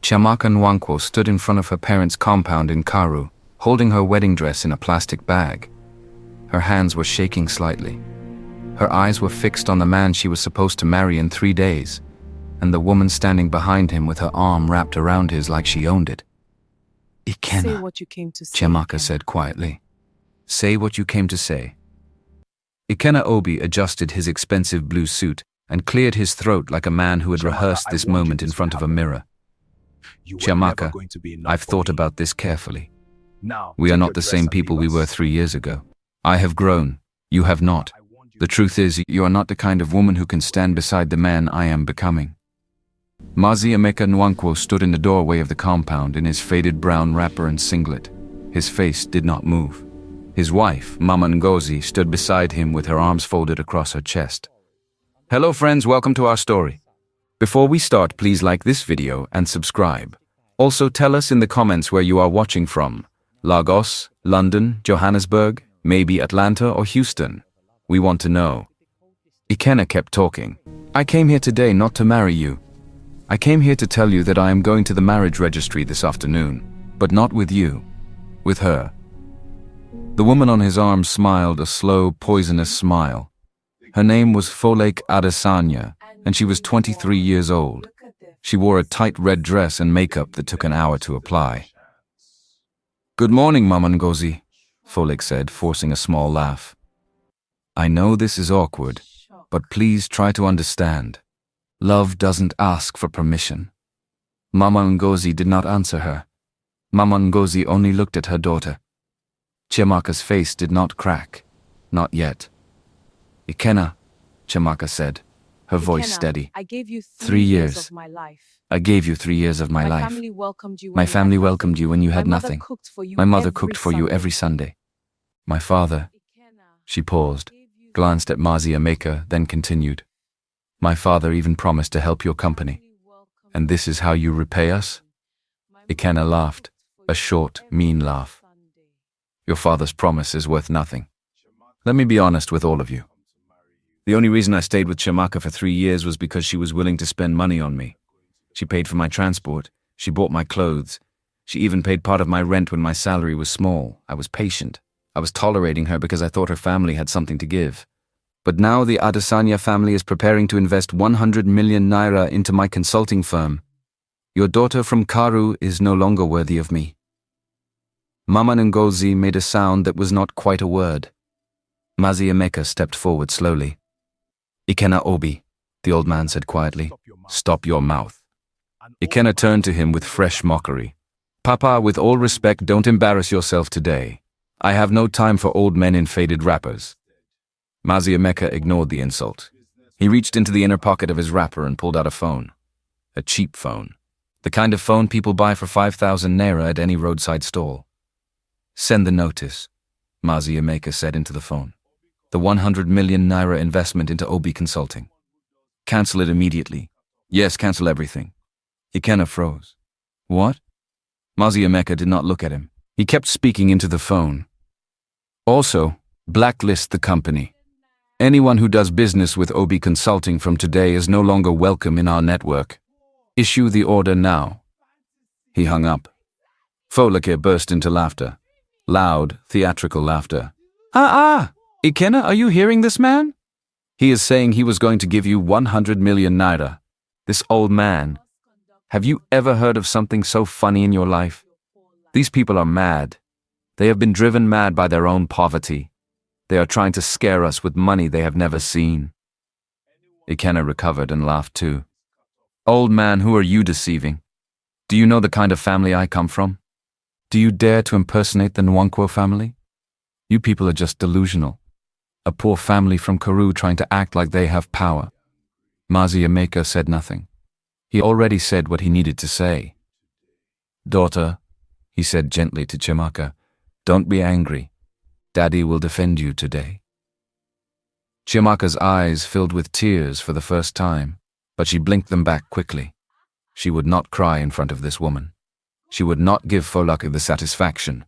Chiamaka Nwankwo stood in front of her parents' compound in Karu, holding her wedding dress in a plastic bag. Her hands were shaking slightly. Her eyes were fixed on the man she was supposed to marry in 3 days, and the woman standing behind him with her arm wrapped around his like she owned it. Say Ikena, what you came to say. Chiamaka said quietly. Say what you came to say. Ikena Obi adjusted his expensive blue suit and cleared his throat like a man who had rehearsed this moment in front of a mirror. Chiamaka, I've thought about this carefully. We are not the same people we were 3 years ago. I have grown. You have not. The truth is, you are not the kind of woman who can stand beside the man I am becoming. Mazi Emeka Nwankwo stood in the doorway of the compound in his faded brown wrapper and singlet. His face did not move. His wife, Mama Ngozi, stood beside him with her arms folded across her chest. Hello friends, welcome to our story. Before we start, please like this video and subscribe. Also tell us in the comments where you are watching from. Lagos, London, Johannesburg, maybe Atlanta or Houston. We want to know. Ikena kept talking. I came here today not to marry you. I came here to tell you that I am going to the marriage registry this afternoon, but not with you, with her. The woman on his arm smiled a slow, poisonous smile. Her name was Folake Adesanya, and she was 23 years old. She wore a tight red dress and makeup that took an hour to apply. Good morning, Mama Ngozi, Folake said, forcing a small laugh. I know this is awkward, but please try to understand. Love doesn't ask for permission. Mama Ngozi did not answer her. Mama Ngozi only looked at her daughter. Chiamaka's face did not crack. Not yet. Ikena, Chiamaka said, her voice steady. I gave you 3 years of my life. I gave you 3 years of my life. My family welcomed you when you had nothing. My mother cooked for you every Sunday. My father, she paused, glanced at Mazi Emeka, then continued. My father even promised to help your company. And this is how you repay us? Ikena laughed, a short, mean laugh. Your father's promise is worth nothing. Let me be honest with all of you. The only reason I stayed with Chiamaka for 3 years was because she was willing to spend money on me. She paid for my transport. She bought my clothes. She even paid part of my rent when my salary was small. I was patient. I was tolerating her because I thought her family had something to give. But now the Adesanya family is preparing to invest 100 million naira into my consulting firm. Your daughter from Karu is no longer worthy of me. Mama Ngozi made a sound that was not quite a word. Mazi Emeka stepped forward slowly. Ikena Obi, the old man said quietly, stop your mouth. Ikena turned to him with fresh mockery. Papa, with all respect, don't embarrass yourself today. I have no time for old men in faded wrappers. Mazi Emeka ignored the insult. He reached into the inner pocket of his wrapper and pulled out a phone. A cheap phone. The kind of phone people buy for 5,000 naira at any roadside stall. Send the notice, Mazi Emeka said into the phone. The 100 million naira investment into Obi Consulting. Cancel it immediately. Yes, cancel everything. Ikena froze. What? Mazi Emeka did not look at him. He kept speaking into the phone. Also, blacklist the company. Anyone who does business with Obi Consulting from today is no longer welcome in our network. Issue the order now. He hung up. Folake burst into laughter. Loud, theatrical laughter. Ikena, are you hearing this man? He is saying he was going to give you 100 million naira. This old man. Have you ever heard of something so funny in your life? These people are mad. They have been driven mad by their own poverty. They are trying to scare us with money they have never seen. Ikena recovered and laughed too. Old man, who are you deceiving? Do you know the kind of family I come from? Do you dare to impersonate the Nwankwo family? You people are just delusional. A poor family from Karu trying to act like they have power. Mazi Emeka said nothing. He already said what he needed to say. Daughter, he said gently to Chiamaka, don't be angry. Daddy will defend you today. Chiamaka's eyes filled with tears for the first time, but she blinked them back quickly. She would not cry in front of this woman. She would not give Folake the satisfaction.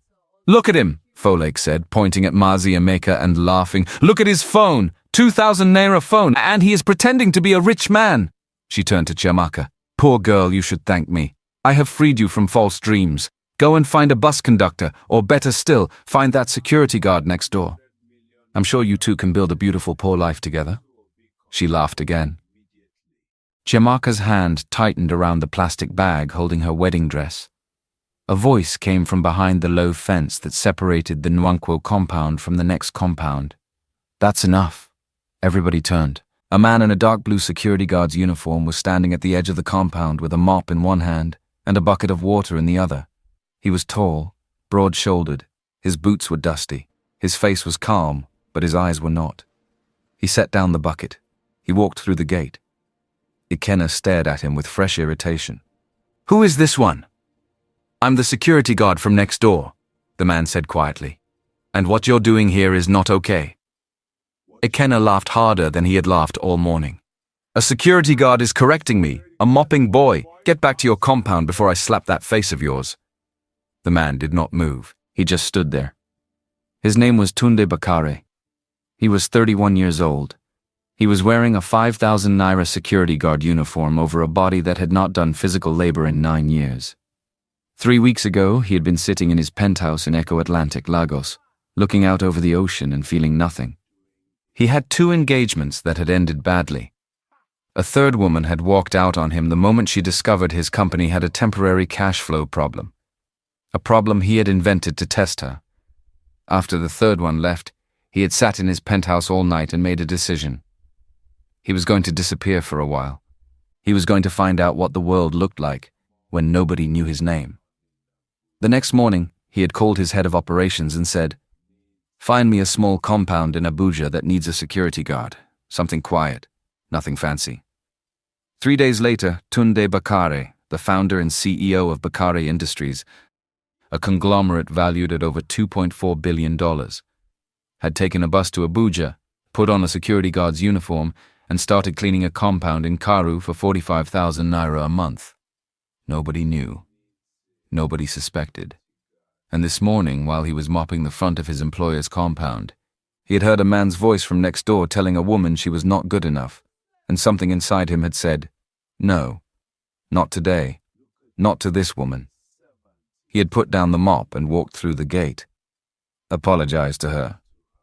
Look at him, Folake said, pointing at Mazi Emeka and laughing. Look at his phone, 2,000 naira phone, and he is pretending to be a rich man. She turned to Chiamaka. Poor girl, you should thank me. I have freed you from false dreams. Go and find a bus conductor, or better still, find that security guard next door. I'm sure you two can build a beautiful poor life together." She laughed again. Chiamaka's hand tightened around the plastic bag holding her wedding dress. A voice came from behind the low fence that separated the Nwankwo compound from the next compound. "That's enough." Everybody turned. A man in a dark blue security guard's uniform was standing at the edge of the compound with a mop in one hand and a bucket of water in the other. He was tall, broad-shouldered. His boots were dusty. His face was calm, but his eyes were not. He set down the bucket. He walked through the gate. Ikenna stared at him with fresh irritation. "Who is this one?" "I'm the security guard from next door," the man said quietly. "And what you're doing here is not okay." Ikenna laughed harder than he had laughed all morning. "A security guard is correcting me. A mopping boy. Get back to your compound before I slap that face of yours." The man did not move. He just stood there. His name was Tunde Bakare. He was 31 years old. He was wearing a 5,000 naira security guard uniform over a body that had not done physical labor in 9 years. 3 weeks ago, he had been sitting in his penthouse in Echo Atlantic, Lagos, looking out over the ocean and feeling nothing. He had 2 engagements that had ended badly. A third woman had walked out on him the moment she discovered his company had a temporary cash flow problem. A problem he had invented to test her. After the third one left, he had sat in his penthouse all night and made a decision. He was going to disappear for a while. He was going to find out what the world looked like when nobody knew his name. The next morning, he had called his head of operations and said, "Find me a small compound in Abuja that needs a security guard. Something quiet, nothing fancy." 3 days later, Tunde Bakare, the founder and CEO of Bakare Industries, a conglomerate valued at over $2.4 billion, had taken a bus to Abuja, put on a security guard's uniform, and started cleaning a compound in Karu for 45,000 naira a month. Nobody knew. Nobody suspected. And this morning, while he was mopping the front of his employer's compound, he had heard a man's voice from next door telling a woman she was not good enough, and something inside him had said, "No, not today, not to this woman." He had put down the mop and walked through the gate. "Apologize to her,"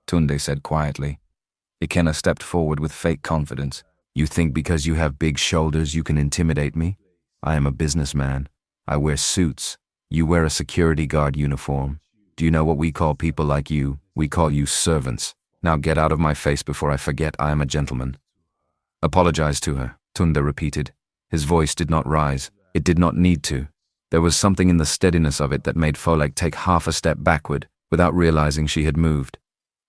Tunde said quietly. Ikenna stepped forward with fake confidence. "You think because you have big shoulders you can intimidate me? I am a businessman. I wear suits. You wear a security guard uniform. Do you know what we call people like you? We call you servants. Now get out of my face before I forget I am a gentleman." "Apologize to her," Tunde repeated. His voice did not rise. It did not need to. There was something in the steadiness of it that made Folek take half a step backward without realizing she had moved.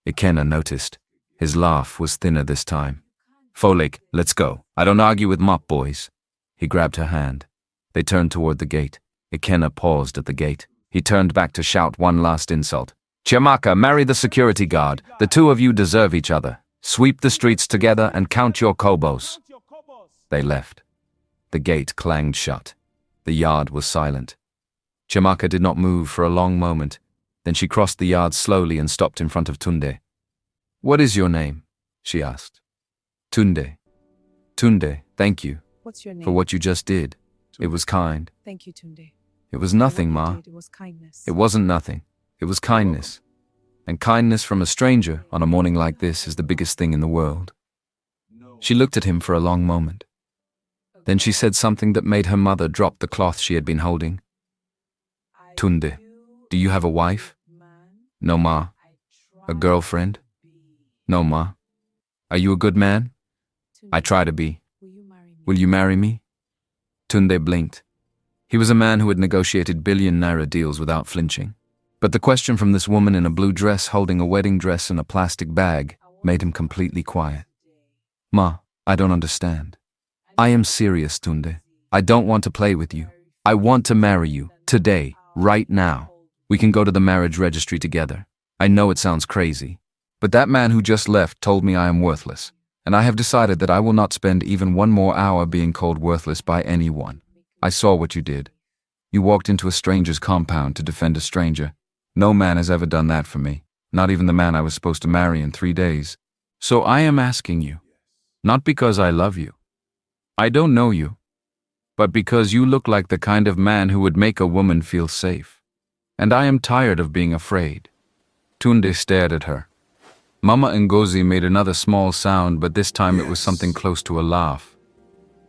Ikenna noticed. His laugh was thinner this time. "Folek, let's go. I don't argue with mop boys." He grabbed her hand. They turned toward the gate. Ikenna paused at the gate. He turned back to shout one last insult. "Chiamaka, marry the security guard. The two of you deserve each other. Sweep the streets together and count your kobos." They left. The gate clanged shut. The yard was silent. Chiamaka did not move for a long moment. Then she crossed the yard slowly and stopped in front of Tunde. "What is your name?" she asked. "Tunde." "Tunde, thank you What's your name? for what you just did. It was kind." Thank you, Tunde. "It was nothing, For what Ma. you did, it was kindness. It wasn't nothing. It was kindness. And kindness from a stranger on a morning like this is the biggest thing in the world." She looked at him for a long moment. Then she said something that made her mother drop the cloth she had been holding. "Tunde, do you have a wife?" "No, Ma." "A girlfriend?" "No, Ma." "Are you a good man?" "I try to be." "Will you marry me?" Tunde blinked. He was a man who had negotiated billion-naira deals without flinching. But the question from this woman in a blue dress holding a wedding dress in a plastic bag made him completely quiet. "Ma, I don't understand." "I am serious, Tunde. I don't want to play with you. I want to marry you, today, right now. We can go to the marriage registry together. I know it sounds crazy, but that man who just left told me I am worthless, and I have decided that I will not spend even one more hour being called worthless by anyone. I saw what you did. You walked into a stranger's compound to defend a stranger. No man has ever done that for me, not even the man I was supposed to marry in 3 days. So I am asking you, not because I love you. I don't know you. but because you look like the kind of man who would make a woman feel safe. And I am tired of being afraid." Tunde stared at her. Mama Ngozi made another small sound, but this time it was something close to a laugh.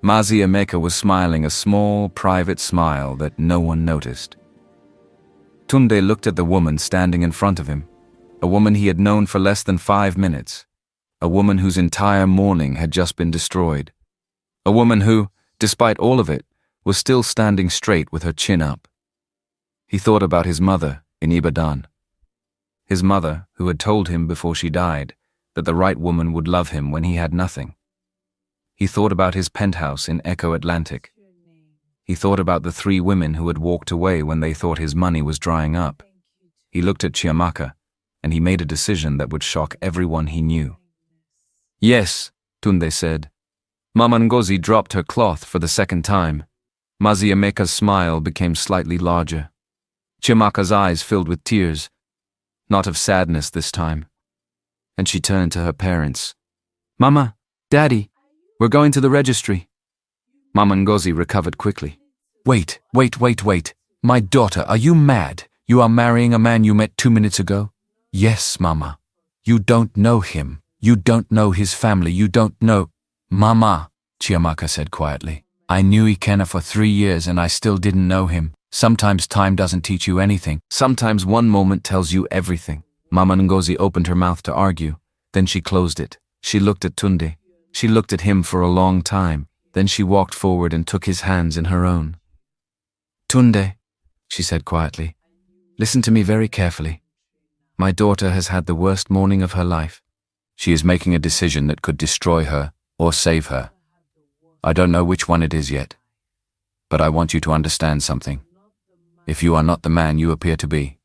Mazi Emeka was smiling a small, private smile that no one noticed. Tunde looked at the woman standing in front of him, a woman he had known for less than 5 minutes, a woman whose entire morning had just been destroyed, a woman who, despite all of it, was still standing straight with her chin up. He thought about his mother in Ibadan. His mother, who had told him before she died that the right woman would love him when he had nothing. He thought about his penthouse in Echo Atlantic. He thought about the 3 women who had walked away when they thought his money was drying up. He looked at Chiamaka, and he made a decision that would shock everyone he knew. "Yes," Tunde said. Mama Ngozi dropped her cloth for the second time. Mazi Emeka's smile became slightly larger. Chiamaka's eyes filled with tears, not of sadness this time. And she turned to her parents. "Mama, Daddy, we're going to the registry." Mama Ngozi recovered quickly. Wait. My daughter, are you mad? You are marrying a man you met 2 minutes ago?" "Yes, Mama. You don't know him. You don't know his family. You don't know—" "Mama," Chiamaka said quietly, "I knew Ikenna for 3 years and I still didn't know him. Sometimes time doesn't teach you anything. Sometimes one moment tells you everything." Mama Ngozi opened her mouth to argue. Then she closed it. She looked at Tunde. She looked at him for a long time. Then she walked forward and took his hands in her own. "Tunde," she said quietly, "listen to me very carefully. My daughter has had the worst morning of her life. She is making a decision that could destroy her or save her. I don't know which one it is yet. But I want you to understand something. If you are not the man you appear to be,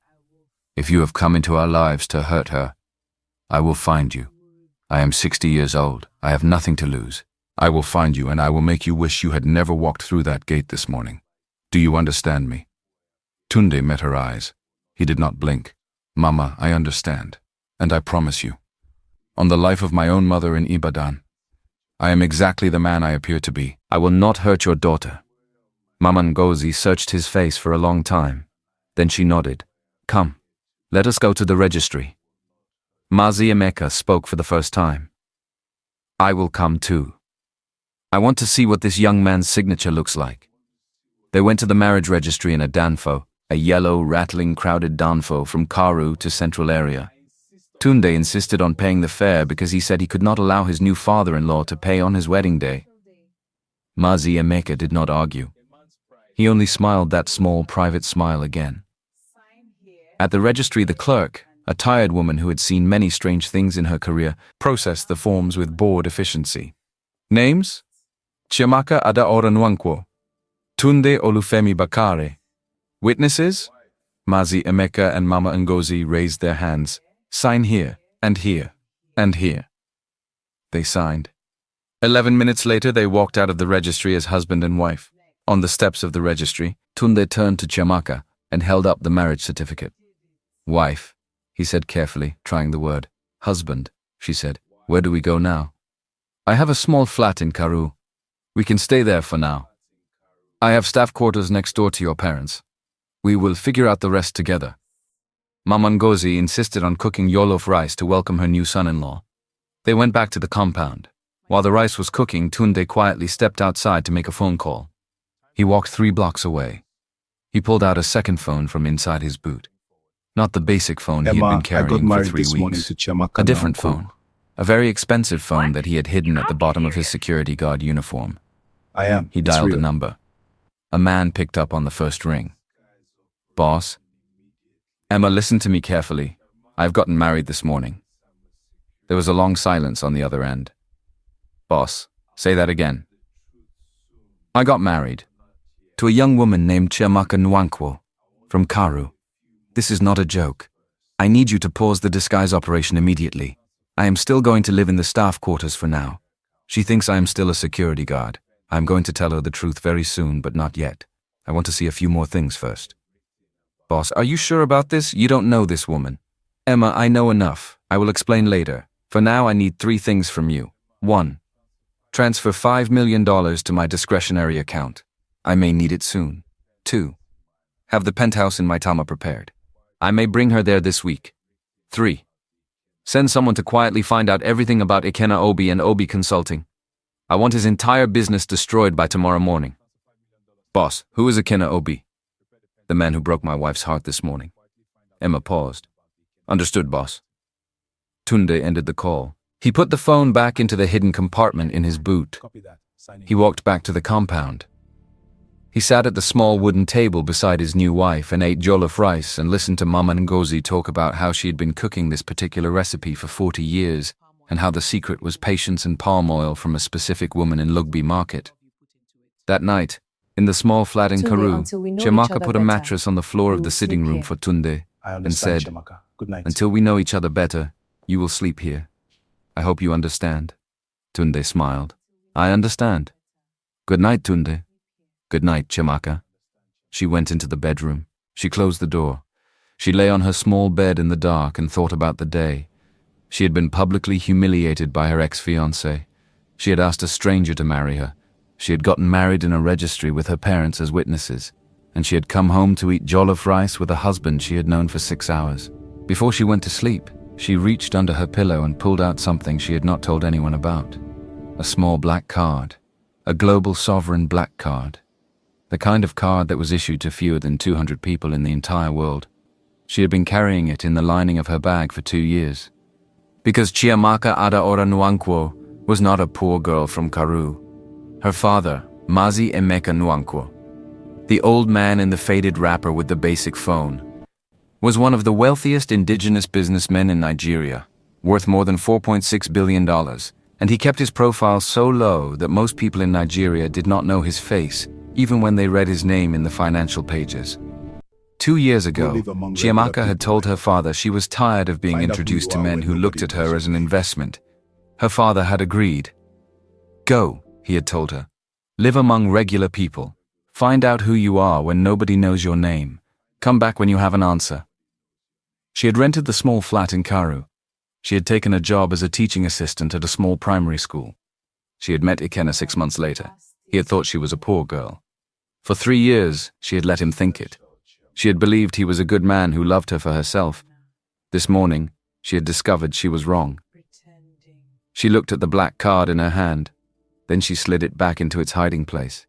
if you have come into our lives to hurt her, I will find you. I am 60 years old. I have nothing to lose. I will find you and I will make you wish you had never walked through that gate this morning. Do you understand me?" Tunde met her eyes. He did not blink. "Mama, I understand. And I promise you, on the life of my own mother in Ibadan, I am exactly the man I appear to be. I will not hurt your daughter." Mama Ngozi searched his face for a long time. Then she nodded. "Come, let us go to the registry." Mazi Emeka spoke for the first time. "I will come too. I want to see what this young man's signature looks like." They went to the marriage registry in a danfo, a yellow, rattling, crowded danfo from Karu to Central area. Tunde insisted on paying the fare because he said he could not allow his new father-in-law to pay on his wedding day. Mazi Emeka did not argue. He only smiled that small, private smile again. At the registry, the clerk, a tired woman who had seen many strange things in her career, processed the forms with bored efficiency. Names? Chiamaka Adaora Nwankwo. Tunde Olufemi Bakare. Witnesses? Mazi Emeka and Mama Ngozi raised their hands. Sign here, and here, and here. They signed. 11 minutes later, they walked out of the registry as husband and wife. On the steps of the registry, Tunde turned to Chiamaka and held up the marriage certificate. "Wife," he said carefully, trying the word. "Husband," she said. "Where do we go now?" "I have a small flat in Karu. We can stay there for now. I have staff quarters next door to your parents. We will figure out the rest together." Mama Ngozi insisted on cooking jollof rice to welcome her new son-in-law. They went back to the compound. While the rice was cooking, Tunde quietly stepped outside to make a phone call. He walked 3 blocks away. He pulled out a second phone from inside his boot. Not the basic phone he had been carrying for 3 weeks. A different phone. A very expensive phone that he had hidden at the bottom of his security guard uniform. He dialed a number. A man picked up on the first ring. "Boss?" "Emma, listen to me carefully. I've gotten married this morning." There was a long silence on the other end. "Boss, say that again." "I got married. To a young woman named Chiamaka Nwankwo, from Karu. This is not a joke. I need you to pause the disguise operation immediately. I am still going to live in the staff quarters for now. She thinks I am still a security guard. I am going to tell her the truth very soon, but not yet. I want to see a few more things first." "Boss, are you sure about this? You don't know this woman." "Emma, I know enough. I will explain later. For now, I need 3 things from you. 1. Transfer $5 million to my discretionary account. I may need it soon. 2. Have the penthouse in Maitama prepared. I may bring her there this week. 3. Send someone to quietly find out everything about Ikena Obi and Obi Consulting. I want his entire business destroyed by tomorrow morning. Boss, who is Ikena Obi? The man who broke my wife's heart this morning. Emma paused. Understood, boss. Tunde ended the call. He put the phone back into the hidden compartment in his boot. He walked back to the compound. He sat at the small wooden table beside his new wife and ate jollof rice and listened to Mama Ngozi talk about how she had been cooking this particular recipe for 40 years and how the secret was patience and palm oil from a specific woman in Lugby Market. That night, in the small flat in Karoo, Chiamaka put a mattress on the floor of the sitting room for Tunde and said, "Until we know each other better, you will sleep here. I hope you understand." Tunde smiled. "I understand. Good night, Tunde." "Good night, Chiamaka." She went into the bedroom. She closed the door. She lay on her small bed in the dark and thought about the day. She had been publicly humiliated by her ex-fiancé. She had asked a stranger to marry her. She had gotten married in a registry with her parents as witnesses. And she had come home to eat jollof rice with a husband she had known for 6 hours. Before she went to sleep, she reached under her pillow and pulled out something she had not told anyone about. A small black card. A global sovereign black card. The kind of card that was issued to fewer than 200 people in the entire world. She had been carrying it in the lining of her bag for 2 years. Because Chiamaka Adaora Nwankwo was not a poor girl from Karoo. Her father, Mazi Emeka Nwankwo, the old man in the faded wrapper with the basic phone, was one of the wealthiest indigenous businessmen in Nigeria, worth more than $4.6 billion, and he kept his profile so low that most people in Nigeria did not know his face, even when they read his name in the financial pages. 2 years ago, Chiamaka had told her father she was tired of being introduced to men who looked at her as an investment. Her father had agreed. "Go," he had told her. "Live among regular people. Find out who you are when nobody knows your name. Come back when you have an answer." She had rented the small flat in Karoo. She had taken a job as a teaching assistant at a small primary school. She had met Ikena 6 months later. He had thought she was a poor girl. For 3 years, she had let him think it. She had believed he was a good man who loved her for herself. This morning, she had discovered she was wrong. She looked at the black card in her hand. Then she slid it back into its hiding place.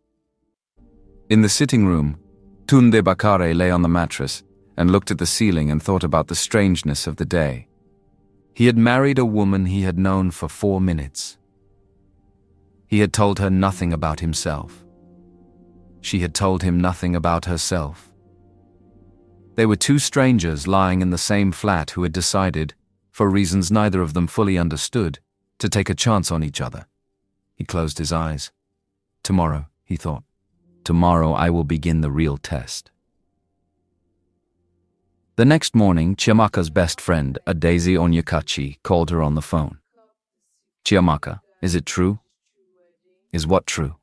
In the sitting room, Tunde Bakare lay on the mattress and looked at the ceiling and thought about the strangeness of the day. He had married a woman he had known for 4 minutes. He had told her nothing about himself. She had told him nothing about herself. They were 2 strangers lying in the same flat who had decided, for reasons neither of them fully understood, to take a chance on each other. He closed his eyes. Tomorrow, he thought. Tomorrow I will begin the real test. The next morning, Chiamaka's best friend, Adaeze Onyekachi, called her on the phone. "Chiamaka, is it true?" "Is what true?"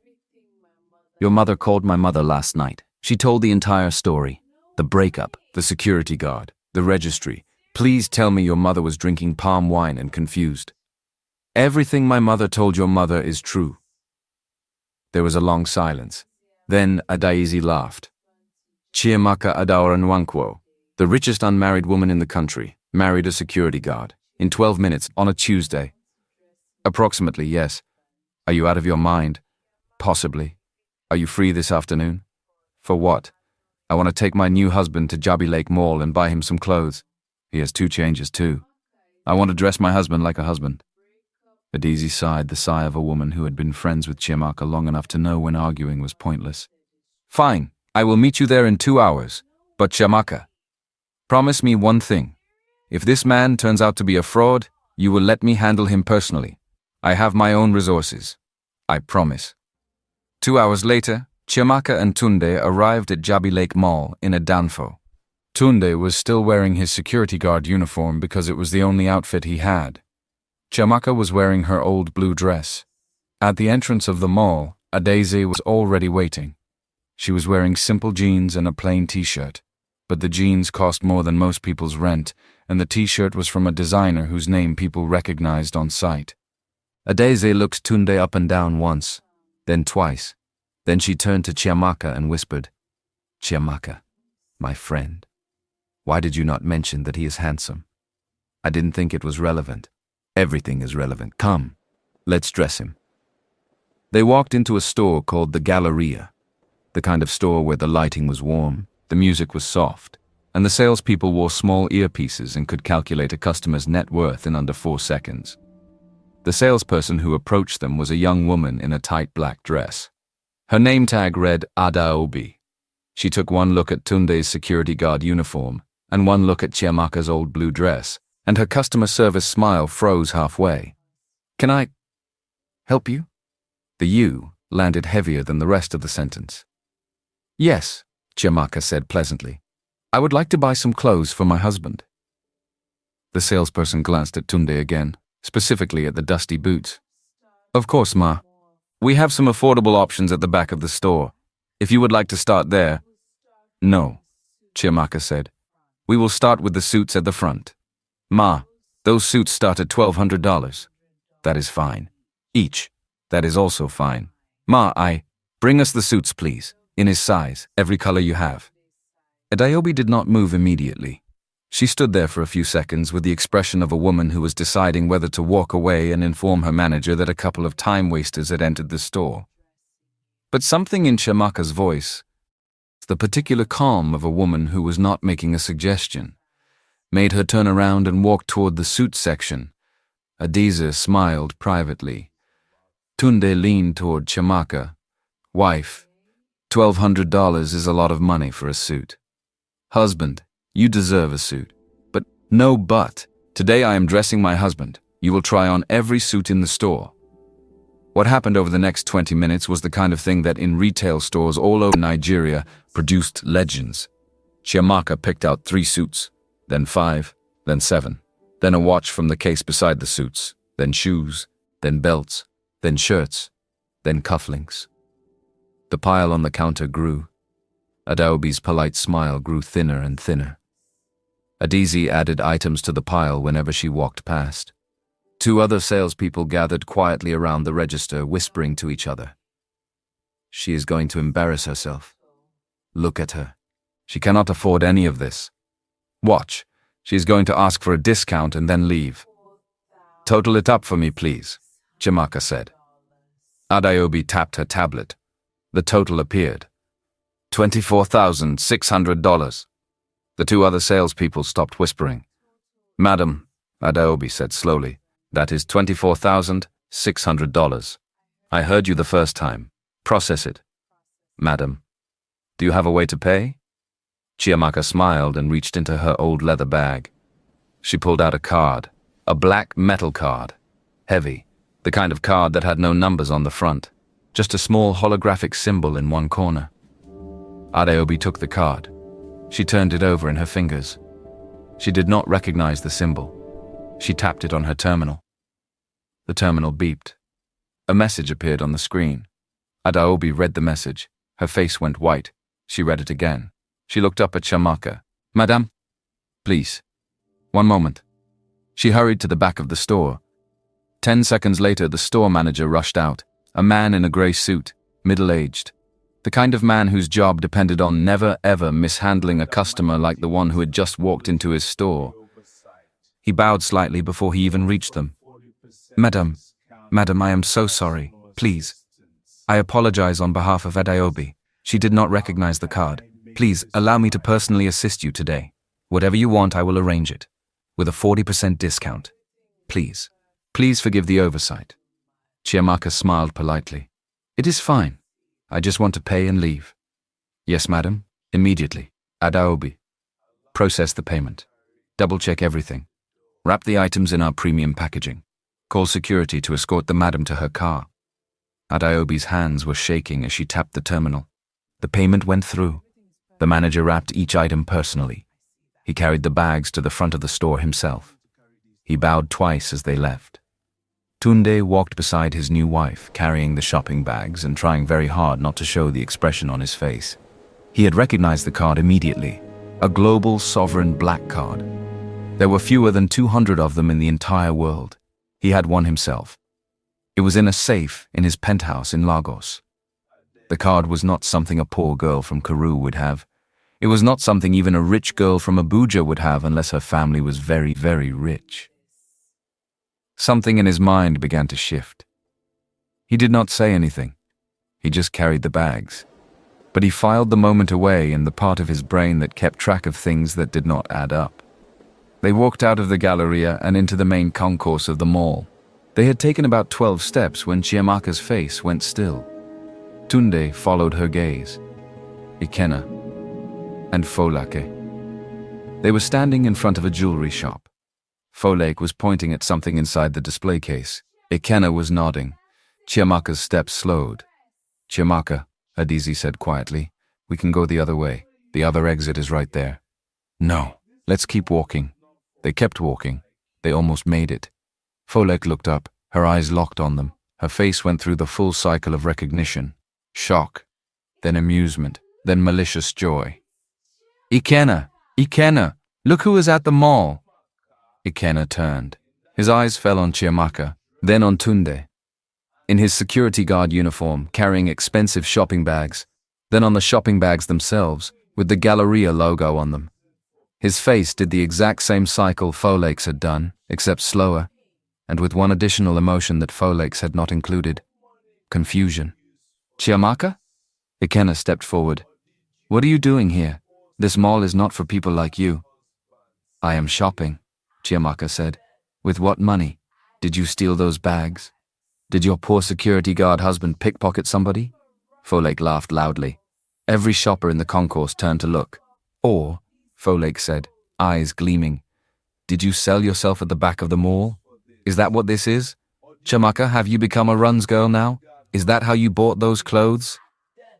"Your mother called my mother last night. She told the entire story. The breakup, the security guard, the registry. Please tell me your mother was drinking palm wine and confused." "Everything my mother told your mother is true." There was a long silence. Then Adaeze laughed. Chiamaka Adaora Nwankwo, the richest unmarried woman in the country, married a security guard, in 12 minutes on a Tuesday. "Approximately, yes." "Are you out of your mind?" "Possibly." "Are you free this afternoon?" "For what?" "I want to take my new husband to Jabi Lake Mall and buy him some clothes. He has 2 changes too. I want to dress my husband like a husband." Adaeze sighed, the sigh of a woman who had been friends with Chiamaka long enough to know when arguing was pointless. "Fine, I will meet you there in 2 hours. But Chiamaka, promise me one thing. If this man turns out to be a fraud, you will let me handle him personally. I have my own resources. I promise." 2 hours later, Chiamaka and Tunde arrived at Jabi Lake Mall in a Danfo. Tunde was still wearing his security guard uniform because it was the only outfit he had. Chiamaka was wearing her old blue dress. At the entrance of the mall, Adaeze was already waiting. She was wearing simple jeans and a plain t-shirt, but the jeans cost more than most people's rent, and the t-shirt was from a designer whose name people recognized on sight. Adaeze looked Tunde up and down once, then twice. Then she turned to Chiamaka and whispered, "Chiamaka, my friend, why did you not mention that he is handsome? I didn't think it was relevant. Everything is relevant. Come, let's dress him." They walked into a store called the Galleria, the kind of store where the lighting was warm, the music was soft, and the salespeople wore small earpieces and could calculate a customer's net worth in under 4 seconds. The salesperson who approached them was a young woman in a tight black dress. Her name tag read Adaobi. She took one look at Tunde's security guard uniform and one look at Chiamaka's old blue dress, and her customer service smile froze halfway. "Can I help you?" The "you" landed heavier than the rest of the sentence. "Yes," Chiamaka said pleasantly. "I would like to buy some clothes for my husband." The salesperson glanced at Tunde again, specifically at the dusty boots. "Of course, ma. We have some affordable options at the back of the store. If you would like to start there." "No," Chiamaka said. "We will start with the suits at the front. Ma, those suits start at $1,200. That is fine. Each. That is also fine. Ma, bring us the suits, please, in his size, every color you have." Adaobi did not move immediately. She stood there for a few seconds with the expression of a woman who was deciding whether to walk away and inform her manager that a couple of time wasters had entered the store. But something in Chiamaka's voice, the particular calm of a woman who was not making a suggestion, made her turn around and walk toward the suit section. Adiza smiled privately. Tunde leaned toward Chiamaka. "Wife, $1,200 is a lot of money for a suit. Husband, you deserve a suit. But no but. Today I am dressing my husband. You will try on every suit in the store." What happened over the next 20 minutes was the kind of thing that in retail stores all over Nigeria produced legends. Chiamaka picked out 3 suits, then 5, then 7, then a watch from the case beside the suits, then shoes, then belts, then shirts, then cufflinks. The pile on the counter grew. Adaobi's polite smile grew thinner and thinner. Adizi added items to the pile whenever she walked past. 2 other salespeople gathered quietly around the register, whispering to each other. "She is going to embarrass herself. Look at her. She cannot afford any of this. Watch, she is going to ask for a discount and then leave." "Total it up for me, please," Chiamaka said. Adaobi tapped her tablet. The total appeared. $24,600. The 2 other salespeople stopped whispering. "Madam," Adaobi said slowly, "that is $24,600. I heard you the first time. Process it." "Madam, do you have a way to pay?" Chiamaka smiled and reached into her old leather bag. She pulled out a card, a black metal card, heavy, the kind of card that had no numbers on the front, just a small holographic symbol in one corner. Adaobi took the card. She turned it over in her fingers. She did not recognize the symbol. She tapped it on her terminal. The terminal beeped. A message appeared on the screen. Adaobi read the message. Her face went white. She read it again. She looked up at Chiamaka. "Madame, please. One moment." She hurried to the back of the store. 10 seconds later, the store manager rushed out, a man in a gray suit, middle-aged. The kind of man whose job depended on never ever mishandling a customer like the one who had just walked into his store. He bowed slightly before he even reached them. Madam, I am so sorry. Please. I apologize on behalf of Adaobi. She did not recognize the card. Please, allow me to personally assist you today. Whatever you want, I will arrange it. With a 40% discount. Please. Please forgive the oversight." Chiamaka smiled politely. "It is fine. I just want to pay and leave." "Yes, madam. Immediately. Adaobi. Process the payment. Double-check everything. Wrap the items in our premium packaging. Call security to escort the madam to her car." Adaobi's hands were shaking as she tapped the terminal. The payment went through. The manager wrapped each item personally. He carried the bags to the front of the store himself. He bowed twice as they left. Tunde walked beside his new wife, carrying the shopping bags and trying very hard not to show the expression on his face. He had recognized the card immediately, a global sovereign black card. There were fewer than 200 of them in the entire world. He had one himself. It was in a safe in his penthouse in Lagos. The card was not something a poor girl from Karoo would have. It was not something even a rich girl from Abuja would have unless her family was very, very rich. Something in his mind began to shift. He did not say anything. He just carried the bags. But he filed the moment away in the part of his brain that kept track of things that did not add up. They walked out of the Galleria and into the main concourse of the mall. They had taken about 12 steps when Chiamaka's face went still. Tunde followed her gaze. Ikenna and Folake. They were standing in front of a jewelry shop. Folake was pointing at something inside the display case. Ikenna was nodding. Chiamaka's steps slowed. "Chiamaka," Adizi said quietly, "we can go the other way. The other exit is right there." "No, let's keep walking." They kept walking. They almost made it. Folake looked up, her eyes locked on them. Her face went through the full cycle of recognition. Shock, then amusement, then malicious joy. "Ikenna! Ikenna! Look who is at the mall!" Ikenna turned. His eyes fell on Chiamaka, then on Tunde. In his security guard uniform, carrying expensive shopping bags, then on the shopping bags themselves, with the Galleria logo on them. His face did the exact same cycle Folake's had done, except slower, and with one additional emotion that Folake's had not included: confusion. "Chiamaka?" Ikenna stepped forward. "What are you doing here? This mall is not for people like you." "I am shopping," Chiamaka said. "With what money? Did you steal those bags? Did your poor security guard husband pickpocket somebody?" Folake laughed loudly. Every shopper in the concourse turned to look. "Or," Folake said, eyes gleaming, "did you sell yourself at the back of the mall? Is that what this is? Chiamaka, have you become a runs girl now? Is that how you bought those clothes?"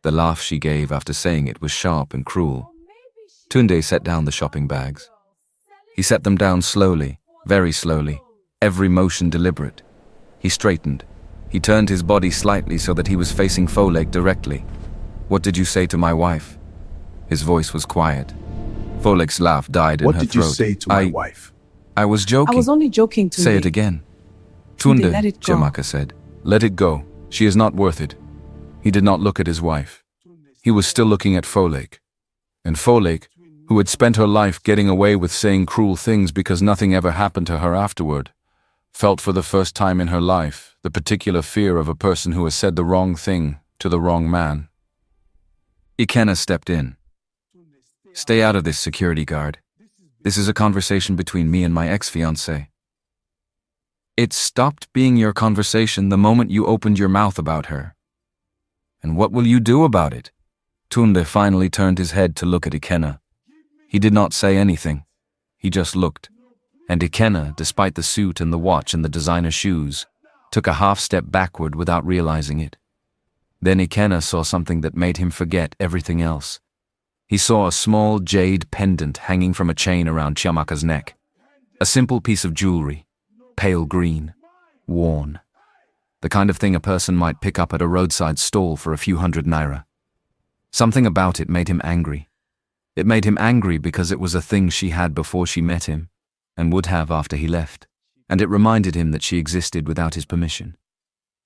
The laugh she gave after saying it was sharp and cruel. Tunde set down the shopping bags. He set them down slowly, very slowly, every motion deliberate. He straightened. He turned his body slightly so that he was facing Folake directly. "What did you say to my wife?" His voice was quiet. Folake's laugh died in her throat. "What did you say to my wife?" "I was joking." "I was only joking, Tunde." "Say it again." Tunde, "Tunde," let it go. Chiamaka said. "Let it go. She is not worth it." He did not look at his wife. He was still looking at Folake. And Folake, who had spent her life getting away with saying cruel things because nothing ever happened to her afterward, felt for the first time in her life the particular fear of a person who has said the wrong thing to the wrong man. Ikenna stepped in. "Stay out of this, security guard. This is a conversation between me and my ex-fiancé." "It stopped being your conversation the moment you opened your mouth about her." "And what will you do about it?" Tunde finally turned his head to look at Ikenna. He did not say anything. He just looked. And Ikenna, despite the suit and the watch and the designer shoes, took a half step backward without realizing it. Then Ikenna saw something that made him forget everything else. He saw a small jade pendant hanging from a chain around Chiamaka's neck. A simple piece of jewelry, pale green, worn. The kind of thing a person might pick up at a roadside stall for a few hundred naira. Something about it made him angry. It made him angry because it was a thing she had before she met him, and would have after he left, and it reminded him that she existed without his permission.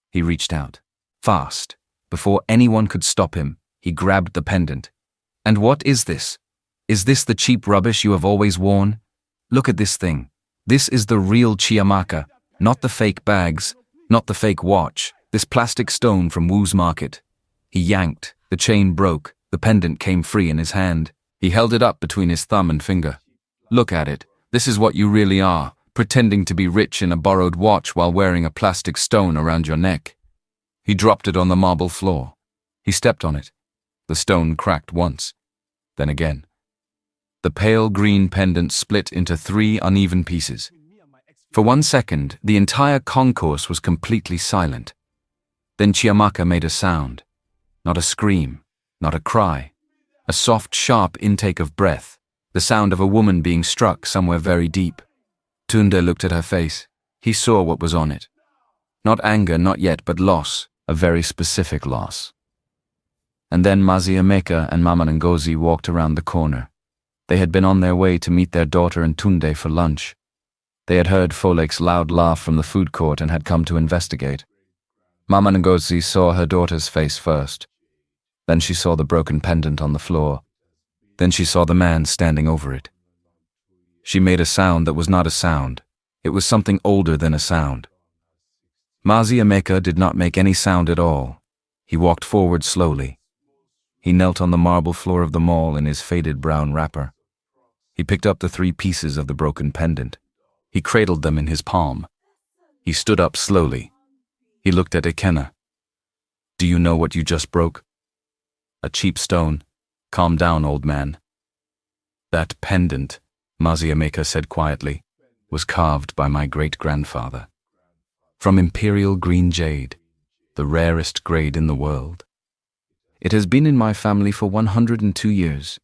He reached out, fast. Before anyone could stop him, he grabbed the pendant. "And what is this? Is this the cheap rubbish you have always worn? Look at this thing. This is the real Chiamaka, not the fake bags, not the fake watch, this plastic stone from Wu's market." He yanked, the chain broke, the pendant came free in his hand. He held it up between his thumb and finger. "Look at it. This is what you really are, pretending to be rich in a borrowed watch while wearing a plastic stone around your neck." He dropped it on the marble floor. He stepped on it. The stone cracked once, then again. The pale green pendant split into 3 uneven pieces. For 1 second, the entire concourse was completely silent. Then Chiamaka made a sound. Not a scream, not a cry. A soft, sharp intake of breath, the sound of a woman being struck somewhere very deep. Tunde looked at her face. He saw what was on it. Not anger, not yet, but loss, a very specific loss. And then Mazi Emeka and Mama Ngozi walked around the corner. They had been on their way to meet their daughter and Tunde for lunch. They had heard Folake's loud laugh from the food court and had come to investigate. Mama Ngozi saw her daughter's face first. Then she saw the broken pendant on the floor. Then she saw the man standing over it. She made a sound that was not a sound. It was something older than a sound. Marries Emeka did not make any sound at all. He walked forward slowly. He knelt on the marble floor of the mall in his faded brown wrapper. He picked up the 3 pieces of the broken pendant. He cradled them in his palm. He stood up slowly. He looked at Ikenna. "Do you know what you just broke?" "A cheap stone. Calm down, old man." "That pendant," Marries Emeka said quietly, "was carved by my great-grandfather. From imperial green jade, the rarest grade in the world. It has been in my family for 102 years.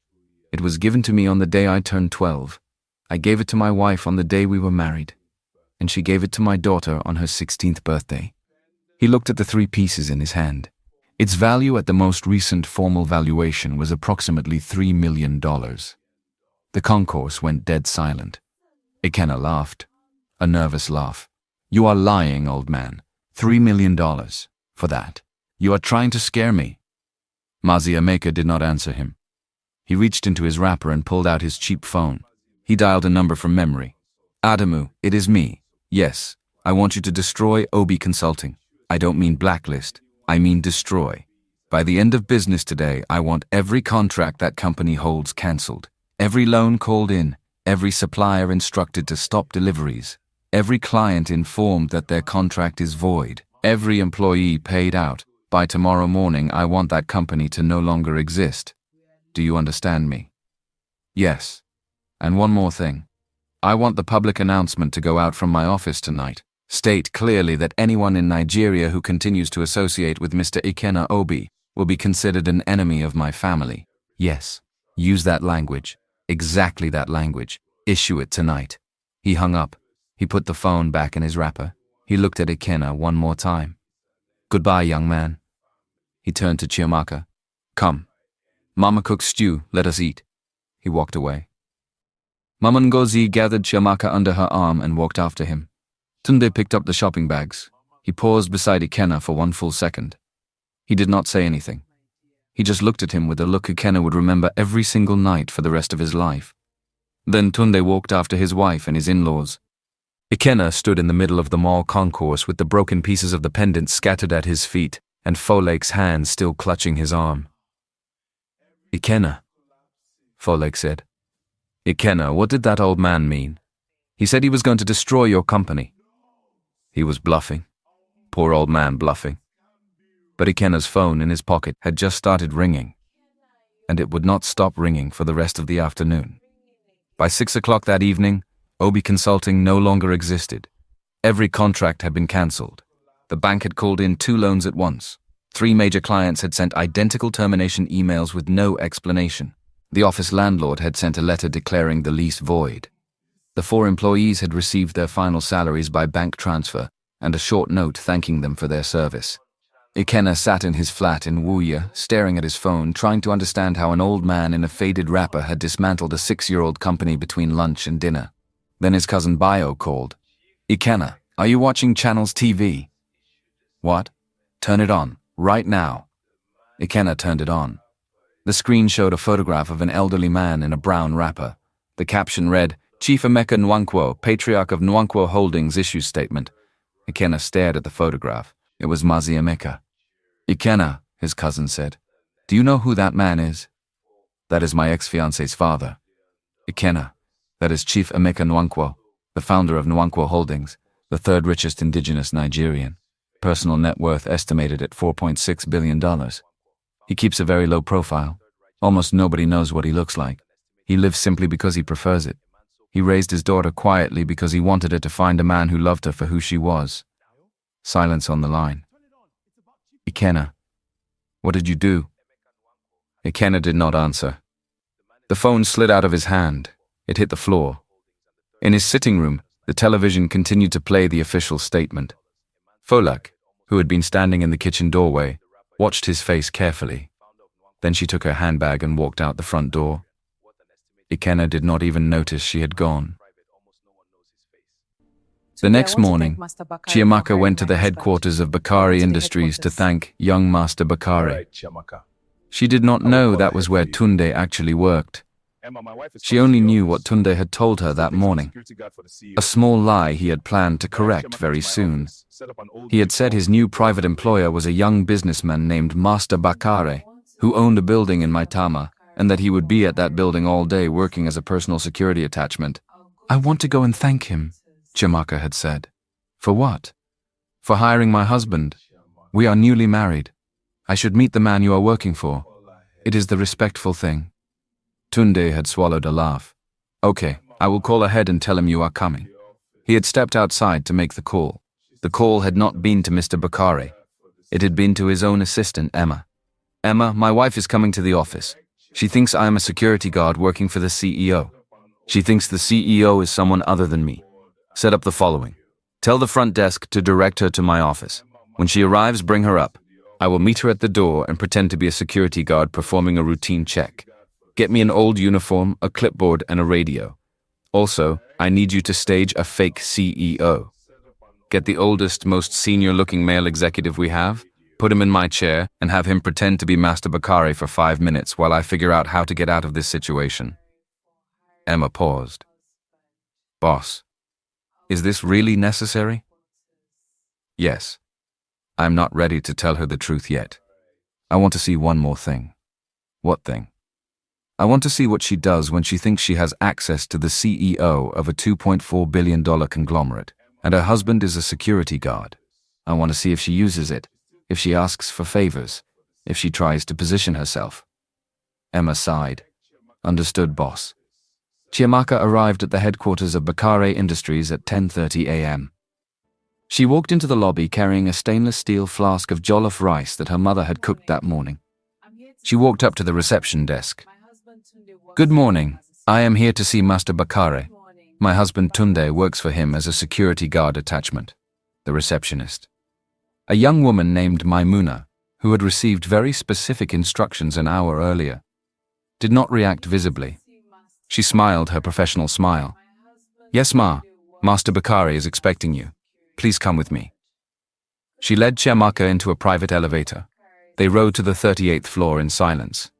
It was given to me on the day I turned 12. I gave it to my wife on the day we were married, and she gave it to my daughter on her 16th birthday." He looked at the 3 pieces in his hand. Its value at the most recent formal valuation was approximately $3 million. The concourse went dead silent. Ikenna laughed, a nervous laugh. "You are lying, old man. $3 million. For that. You are trying to scare me." Marries Emeka did not answer him. He reached into his wrapper and pulled out his cheap phone. He dialed a number from memory. "Adamu, it is me. Yes, I want you to destroy Obi Consulting. I don't mean blacklist. I mean destroy. By the end of business today, I want every contract that company holds cancelled. Every loan called in. Every supplier instructed to stop deliveries. Every client informed that their contract is void. Every employee paid out. By tomorrow morning, I want that company to no longer exist. Do you understand me?" "Yes. And one more thing. I want the public announcement to go out from my office tonight. State clearly that anyone in Nigeria who continues to associate with Mr. Ikenna Obi will be considered an enemy of my family. Yes. Use that language. Exactly that language. Issue it tonight." He hung up. He put the phone back in his wrapper. He looked at Ikenna one more time. "Goodbye, young man." He turned to Chiamaka. "Come. Mama cooks stew, let us eat." He walked away. Mama Ngozi gathered Chiamaka under her arm and walked after him. Tunde picked up the shopping bags. He paused beside Ikenna for 1 full second. He did not say anything. He just looked at him with a look Ikenna would remember every single night for the rest of his life. Then Tunde walked after his wife and his in-laws. Ikenna stood in the middle of the mall concourse with the broken pieces of the pendant scattered at his feet and Folek's hand still clutching his arm. "Ikenna," Folek said. "Ikenna, what did that old man mean? He said he was going to destroy your company." He was bluffing. Poor old man bluffing. But Ikenna's phone in his pocket had just started ringing, and it would not stop ringing for the rest of the afternoon. By 6 o'clock that evening, Obi Consulting no longer existed. Every contract had been cancelled. The bank had called in 2 loans at once. 3 major clients had sent identical termination emails with no explanation. The office landlord had sent a letter declaring the lease void. The 4 employees had received their final salaries by bank transfer and a short note thanking them for their service. Ikenna sat in his flat in Wuya, staring at his phone, trying to understand how an old man in a faded wrapper had dismantled a 6-year-old company between lunch and dinner. Then his cousin Bayo called. "Ikenna, are you watching Channels TV?" "What?" "Turn it on, right now." Ikenna turned it on. The screen showed a photograph of an elderly man in a brown wrapper. The caption read, "Chief Emeka Nwankwo, Patriarch of Nwankwo Holdings issues statement." Ikenna stared at the photograph. It was Marries Emeka. "Ikenna," his cousin said, "do you know who that man is?" "That is my ex-fiancé's father." "Ikenna, that is Chief Emeka Nwankwo, the founder of Nwankwo Holdings, the 3rd richest indigenous Nigerian. Personal net worth estimated at $4.6 billion. He keeps a very low profile. Almost nobody knows what he looks like. He lives simply because he prefers it. He raised his daughter quietly because he wanted her to find a man who loved her for who she was." Silence on the line. "Ikenna, what did you do?" Ikenna did not answer. The phone slid out of his hand. It hit the floor. In his sitting room, the television continued to play the official statement. Folek, who had been standing in the kitchen doorway, watched his face carefully. Then she took her handbag and walked out the front door. Ikenna did not even notice she had gone. The next morning, Chiamaka went to the headquarters of Bakari Industries to thank young Master Bakari. All right, Chiamaka. She did not know that was where Tunde actually worked. She only knew what Tunde had told her that morning. A small lie he had planned to correct very soon. He had said his new private employer was a young businessman named Master Bakare, who owned a building in Maitama, and that he would be at that building all day working as a personal security attachment. "I want to go and thank him," Chiamaka had said. "For what?" "For hiring my husband. We are newly married. I should meet the man you are working for. It is the respectful thing." Tunde had swallowed a laugh. "Okay, I will call ahead and tell him you are coming." He had stepped outside to make the call. The call had not been to Mr. Bakare. It had been to his own assistant, Emma. "Emma, my wife is coming to the office. She thinks I am a security guard working for the CEO. She thinks the CEO is someone other than me. Set up the following. Tell the front desk to direct her to my office. When she arrives, bring her up. I will meet her at the door and pretend to be a security guard performing a routine check. Get me an old uniform, a clipboard, and a radio. Also, I need you to stage a fake CEO. Get the oldest, most senior-looking male executive we have, put him in my chair, and have him pretend to be Master Bakare for 5 minutes while I figure out how to get out of this situation." Emma paused. "Boss, is this really necessary?" "Yes. I'm not ready to tell her the truth yet. I want to see one more thing." "What thing?" "I want to see what she does when she thinks she has access to the CEO of a $2.4 billion conglomerate, and her husband is a security guard. I want to see if she uses it, if she asks for favors, if she tries to position herself." Emma sighed. "Understood, boss." Chiamaka arrived at the headquarters of Bakare Industries at 10:30 a.m. She walked into the lobby carrying a stainless steel flask of jollof rice that her mother had cooked that morning. She walked up to the reception desk. "Good morning. I am here to see Master Bakare. My husband Tunde works for him as a security guard attachment." The receptionist, a young woman named Maimuna, who had received very specific instructions an hour earlier, did not react visibly. She smiled her professional smile. "Yes, ma. Master Bakare is expecting you. Please come with me." She led Chiamaka into a private elevator. They rode to the 38th floor in silence.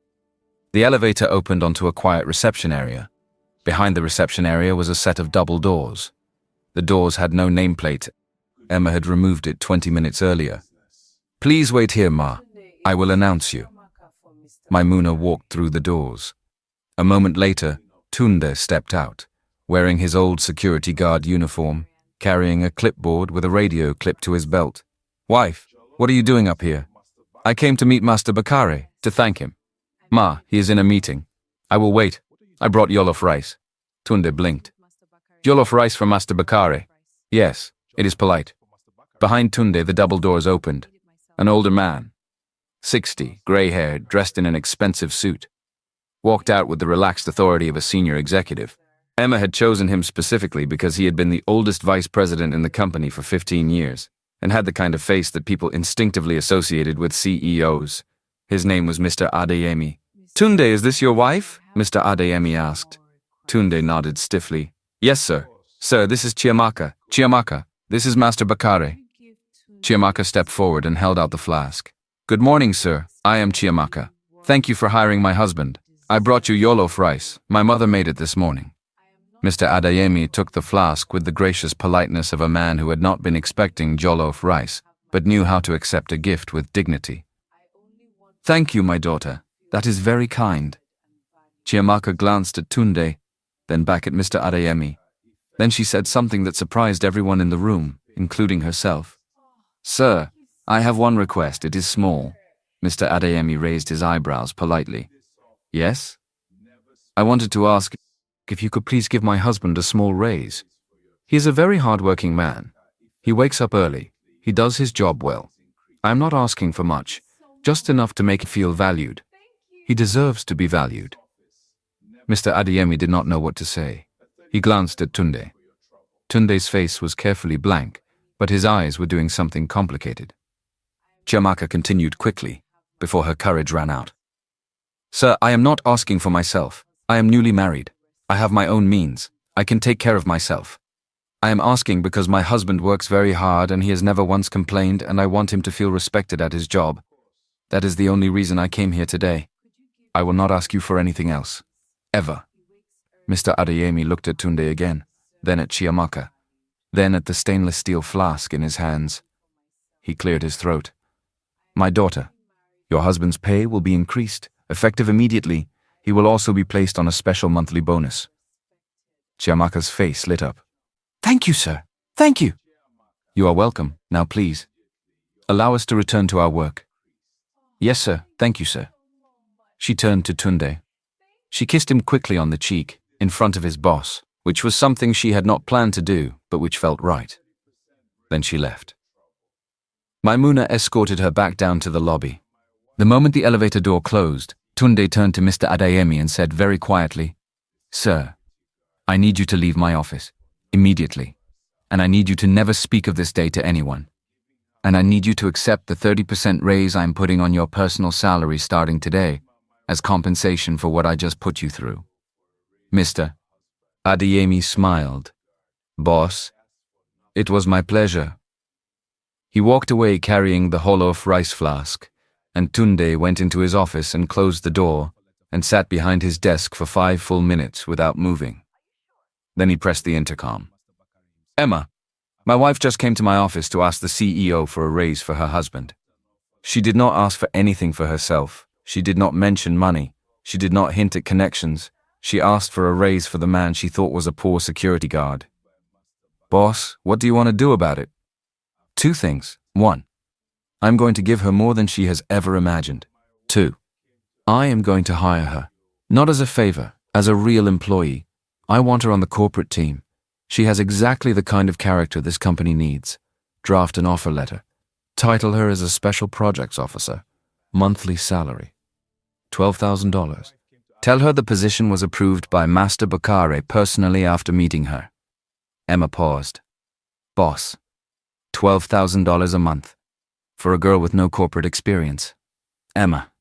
The elevator opened onto a quiet reception area. Behind the reception area was a set of double doors. The doors had no nameplate. Emma had removed it 20 minutes earlier. "Please wait here, ma. I will announce you." Maimuna walked through the doors. A moment later, Tunde stepped out, wearing his old security guard uniform, carrying a clipboard with a radio clipped to his belt. "Wife, what are you doing up here?" "I came to meet Master Bakare, to thank him." "Ma, he is in a meeting." "I will wait. I brought jollof rice." Tunde blinked. "Jollof rice for Master Bakare?" "Yes, it is polite." Behind Tunde, the double doors opened. An older man, 60, gray-haired, dressed in an expensive suit, walked out with the relaxed authority of a senior executive. Emma had chosen him specifically because he had been the oldest vice president in the company for 15 years and had the kind of face that people instinctively associated with CEOs. His name was Mr. Adeyemi. "Tunde, is this your wife?" Mr. Adeyemi asked. Tunde nodded stiffly. "Yes, sir. Sir, this is Chiamaka. Chiamaka, this is Master Bakare." Chiamaka stepped forward and held out the flask. "Good morning, sir. I am Chiamaka. Thank you for hiring my husband. I brought you jollof rice. My mother made it this morning." Mr. Adeyemi took the flask with the gracious politeness of a man who had not been expecting jollof rice, but knew how to accept a gift with dignity. "Thank you, my daughter. That is very kind." Chiamaka glanced at Tunde, then back at Mr. Adeyemi. Then she said something that surprised everyone in the room, including herself. "Sir, I have one request. It is small." Mr. Adeyemi raised his eyebrows politely. "Yes?" "I wanted to ask if you could please give my husband a small raise. He is a very hard-working man. He wakes up early. He does his job well. I am not asking for much, just enough to make him feel valued. He deserves to be valued." Mr. Adeyemi did not know what to say. He glanced at Tunde. Tunde's face was carefully blank, but his eyes were doing something complicated. Chiamaka continued quickly, before her courage ran out. "Sir, I am not asking for myself. I am newly married. I have my own means. I can take care of myself. I am asking because my husband works very hard and he has never once complained, and I want him to feel respected at his job. That is the only reason I came here today. I will not ask you for anything else. Ever. Mr. Adeyemi looked at Tunde again, then at Chiamaka, then at the stainless steel flask in his hands. He cleared his throat. My daughter, your husband's pay will be increased, effective immediately. He will also be placed on a special monthly bonus. Chiamaka's face lit up. Thank you, sir. Thank you. You are welcome. Now please, allow us to return to our work. Yes, sir. Thank you, sir. She turned to Tunde. She kissed him quickly on the cheek, in front of his boss, which was something she had not planned to do, but which felt right. Then she left. Maimuna escorted her back down to the lobby. The moment the elevator door closed, Tunde turned to Mr. Adeyemi and said very quietly, Sir, I need you to leave my office, immediately. And I need you to never speak of this day to anyone. And I need you to accept the 30% raise I'm putting on your personal salary starting today, as compensation for what I just put you through. Mr. Adeyemi smiled. Boss, it was my pleasure. He walked away carrying the hollow rice flask, and Tunde went into his office and closed the door and sat behind his desk for 5 full minutes without moving. Then he pressed the intercom. Emma, my wife just came to my office to ask the CEO for a raise for her husband. She did not ask for anything for herself. She did not mention money. She did not hint at connections. She asked for a raise for the man she thought was a poor security guard. Boss, what do you want to do about it? 2 things. 1. I'm going to give her more than she has ever imagined. 2. I am going to hire her, not as a favor, as a real employee. I want her on the corporate team. She has exactly the kind of character this company needs. Draft an offer letter. Title her as a special projects officer. Monthly salary, $12,000. Tell her the position was approved by Master Bakare personally after meeting her. Emma paused. Boss, $12,000 a month. For a girl with no corporate experience. Emma,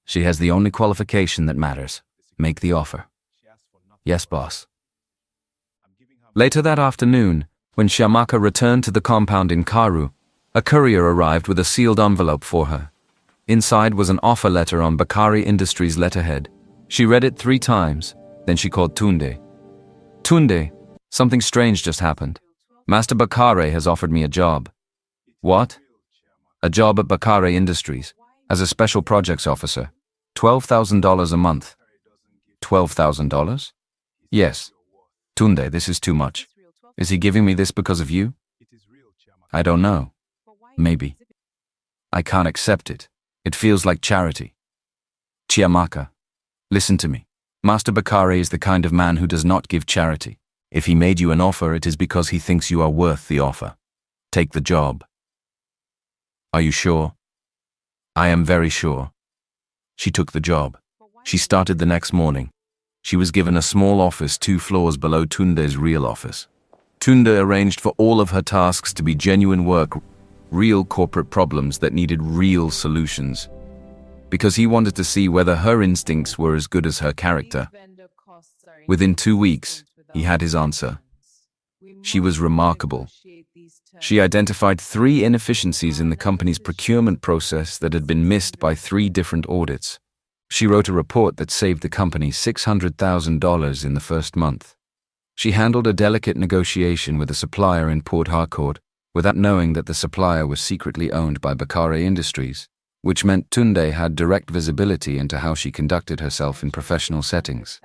she has the only qualification that matters. Make the offer. Yes, boss. Later that afternoon, when Chiamaka returned to the compound in Karu, a courier arrived with a sealed envelope for her. Inside was an offer letter on Bakari Industries' letterhead. She read it 3 times, then she called Tunde. Tunde, something strange just happened. Master Bakare has offered me a job. What? A job at Bakare Industries, as a special projects officer. $12,000 a month. $12,000? Yes. Tunde, this is too much. Is he giving me this because of you? I don't know. Maybe. I can't accept it. It feels like charity. Chiamaka, listen to me. Master Bakare is the kind of man who does not give charity. If he made you an offer, it is because he thinks you are worth the offer. Take the job. Are you sure? I am very sure. She took the job. She started the next morning. She was given a small office 2 floors below Tunde's real office. Tunde arranged for all of her tasks to be genuine work, real corporate problems that needed real solutions. Because he wanted to see whether her instincts were as good as her character. Within 2 weeks, he had his answer. She was remarkable. She identified 3 inefficiencies in the company's procurement process that had been missed by 3 different audits. She wrote a report that saved the company $600,000 in the first month. She handled a delicate negotiation with a supplier in Port Harcourt without knowing that the supplier was secretly owned by Bakare Industries, which meant Tunde had direct visibility into how she conducted herself in professional settings.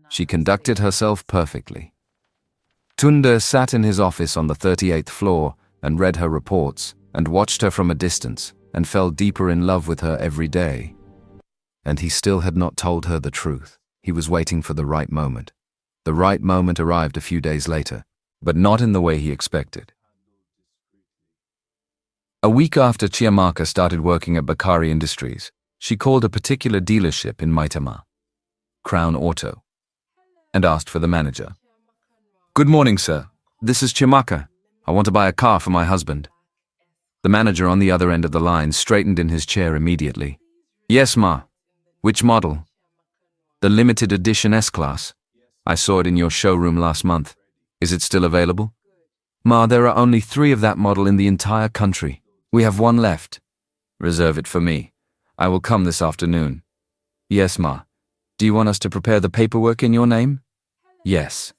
She conducted herself perfectly. Tunde sat in his office on the 38th floor and read her reports and watched her from a distance and fell deeper in love with her every day. And he still had not told her the truth. He was waiting for the right moment. The right moment arrived a few days later, but not in the way he expected. A week after Chiamaka started working at Bakari Industries, she called a particular dealership in Maitama, Crown Auto, and asked for the manager. Good morning, sir. This is Chiamaka. I want to buy a car for my husband. The manager on the other end of the line straightened in his chair immediately. Yes, ma. Which model? The limited edition S-Class. I saw it in your showroom last month. Is it still available? Ma, there are only 3 of that model in the entire country. We have 1 left. Reserve it for me. I will come this afternoon. Yes, ma. Do you want us to prepare the paperwork in your name? Yes.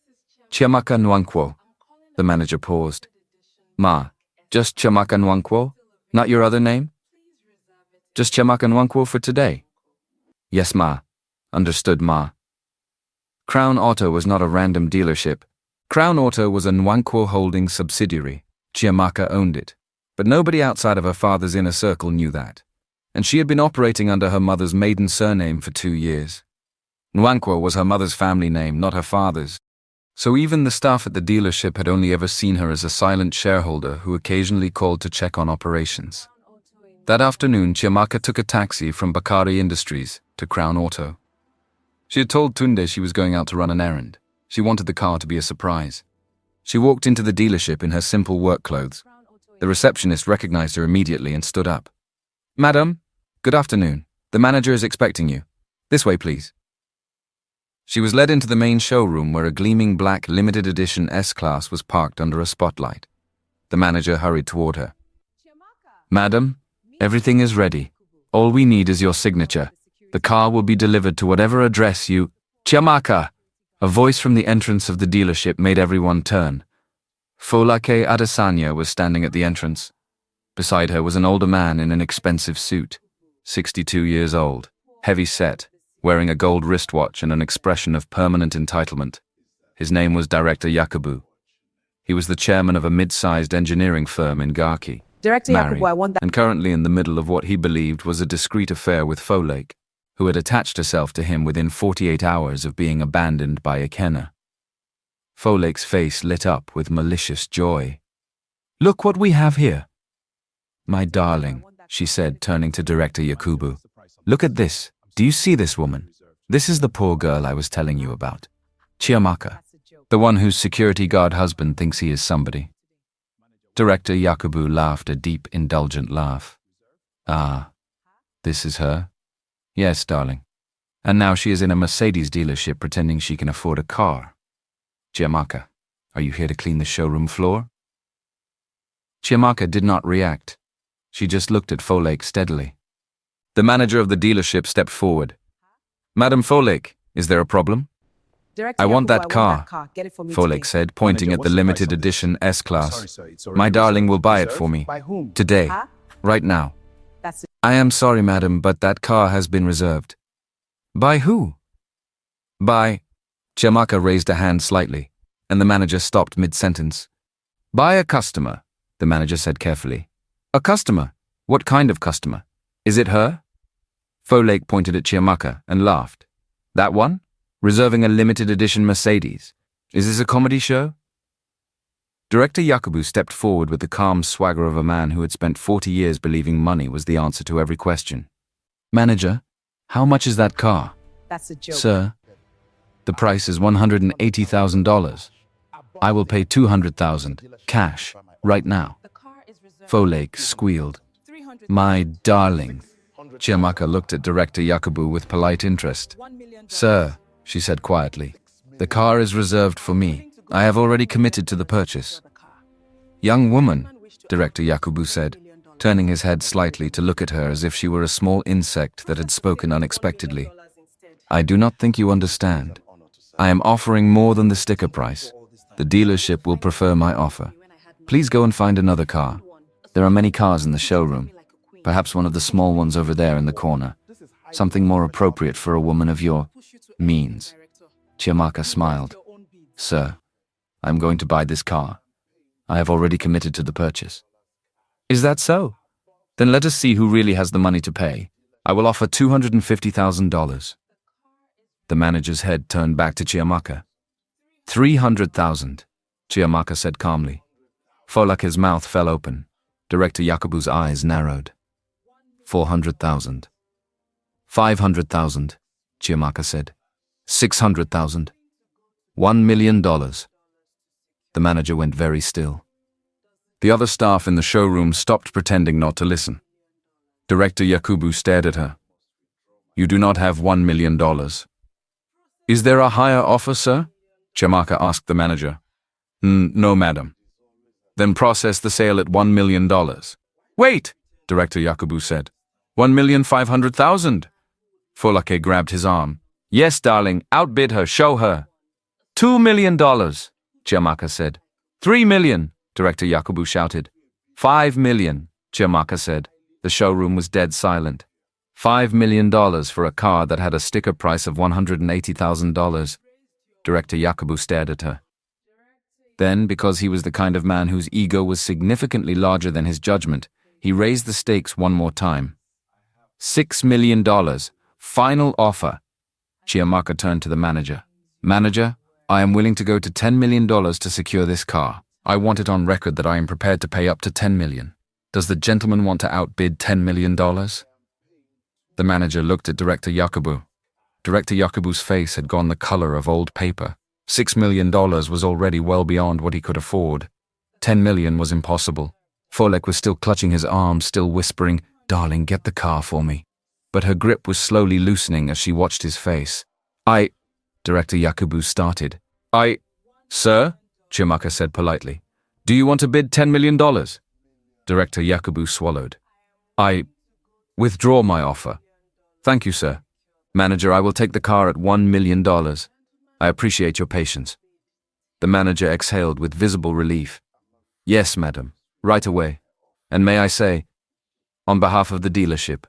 Chiamaka Nwankwo. The manager paused. Ma, just Chiamaka Nwankwo? Not your other name? Just Chiamaka Nwankwo for today? Yes, ma. Understood, ma. Crown Auto was not a random dealership. Crown Auto was a Nwankwo Holdings subsidiary. Chiamaka owned it. But nobody outside of her father's inner circle knew that. And she had been operating under her mother's maiden surname for 2 years. Nwankwo was her mother's family name, not her father's. So even the staff at the dealership had only ever seen her as a silent shareholder who occasionally called to check on operations. That afternoon, Chiamaka took a taxi from Bakari Industries to Crown Auto. She had told Tunde she was going out to run an errand. She wanted the car to be a surprise. She walked into the dealership in her simple work clothes. The receptionist recognized her immediately and stood up. Madam, good afternoon. The manager is expecting you. This way, please. She was led into the main showroom where a gleaming black limited edition S-Class was parked under a spotlight. The manager hurried toward her. Madam, everything is ready. All we need is your signature. The car will be delivered to whatever address you... Chiamaka! A voice from the entrance of the dealership made everyone turn. Folake Adesanya was standing at the entrance. Beside her was an older man in an expensive suit, 62 years old, heavy-set, wearing a gold wristwatch and an expression of permanent entitlement. His name was Director Yakubu. He was the chairman of a mid-sized engineering firm in Garki, Director married, Yakubu, I want that. and currently in the middle of what he believed was a discreet affair with Folake, who had attached herself to him within 48 hours of being abandoned by Ikenna. Folake's face lit up with malicious joy. Look what we have here. My darling, she said, turning to Director Yakubu. Look at this. Do you see this woman? This is the poor girl I was telling you about. Chiamaka, the one whose security guard husband thinks he is somebody. Director Yakubu laughed a deep, indulgent laugh. Ah, this is her? Yes, darling. And now she is in a Mercedes dealership pretending she can afford a car. Chiamaka, are you here to clean the showroom floor? Chiamaka did not react. She just looked at Folake steadily. The manager of the dealership stepped forward. Madam Folake, is there a problem? Director I want Yakubu, that car, Get it for me Folake today. said, pointing Manager, at the what's the limited price on this? edition S-Class. Sorry, sir, it's already My darling will buy it reserved. for me. By whom? Today. Huh? Right now. That's it. I am sorry, madam, but that car has been reserved. By who? By... Chiamaka raised a hand slightly, and the manager stopped mid-sentence. By a customer, the manager said carefully. A customer? What kind of customer? Is it her? Folake pointed at Chiamaka and laughed. That one? Reserving a limited edition Mercedes. Is this a comedy show? Director Yakubu stepped forward with the calm swagger of a man who had spent 40 years believing money was the answer to every question. Manager, how much is that car? That's a joke. Sir, the price is $180,000. I will pay $200,000, cash, right now. Folake squealed. My darling. Chiamaka looked at Director Yakubu with polite interest. Sir, she said quietly, the car is reserved for me. I have already committed to the purchase. Young woman, Director Yakubu said, turning his head slightly to look at her as if she were a small insect that had spoken unexpectedly. I do not think you understand. I am offering more than the sticker price. The dealership will prefer my offer. Please go and find another car. There are many cars in the showroom. Perhaps one of the small ones over there in the corner. Something more appropriate for a woman of your means. Chiamaka smiled. Sir, I am going to buy this car. I have already committed to the purchase. Is that so? Then let us see who really has the money to pay. I will offer $250,000. The manager's head turned back to Chiamaka. $300,000, Chiamaka said calmly. Folake's mouth fell open. Director Yakubu's eyes narrowed. $400,000. $500,000, Chiamaka said. $600,000. $1 million. The manager went very still. The other staff in the showroom stopped pretending not to listen. Director Yakubu stared at her. You do not have $1 million. Is there a higher offer, sir? Chiamaka asked the manager. No, madam. Then process the sale at $1 million. Wait, Director Yakubu said. 1,500,000. Folake grabbed his arm. Yes, darling, outbid her, show her. $2 million, Chiamaka said. 3 million, Director Yakubu shouted. 5 million, Chiamaka said. The showroom was dead silent. $5 million for a car that had a sticker price of $180,000. Director Yakubu stared at her. Then, because he was the kind of man whose ego was significantly larger than his judgment, he raised the stakes one more time. $6 million. Final offer. Chiamaka turned to the manager. Manager, I am willing to go to $10 million to secure this car. I want it on record that I am prepared to pay up to $10 million. Does the gentleman want to outbid $10 million? The manager looked at Director Yakubu. Director Yakubu's face had gone the color of old paper. $6 million was already well beyond what he could afford. $10 million was impossible. Folek was still clutching his arm, still whispering, "Darling, get the car for me." But her grip was slowly loosening as she watched his face. Director Yakubu started. Sir, Chiamaka said politely, do you want to bid $10 million? Director Yakubu swallowed. I withdraw my offer. Thank you, sir. Manager, I will take the car at $1 million. I appreciate your patience. The manager exhaled with visible relief. Yes, madam, right away. And may I say, on behalf of the dealership,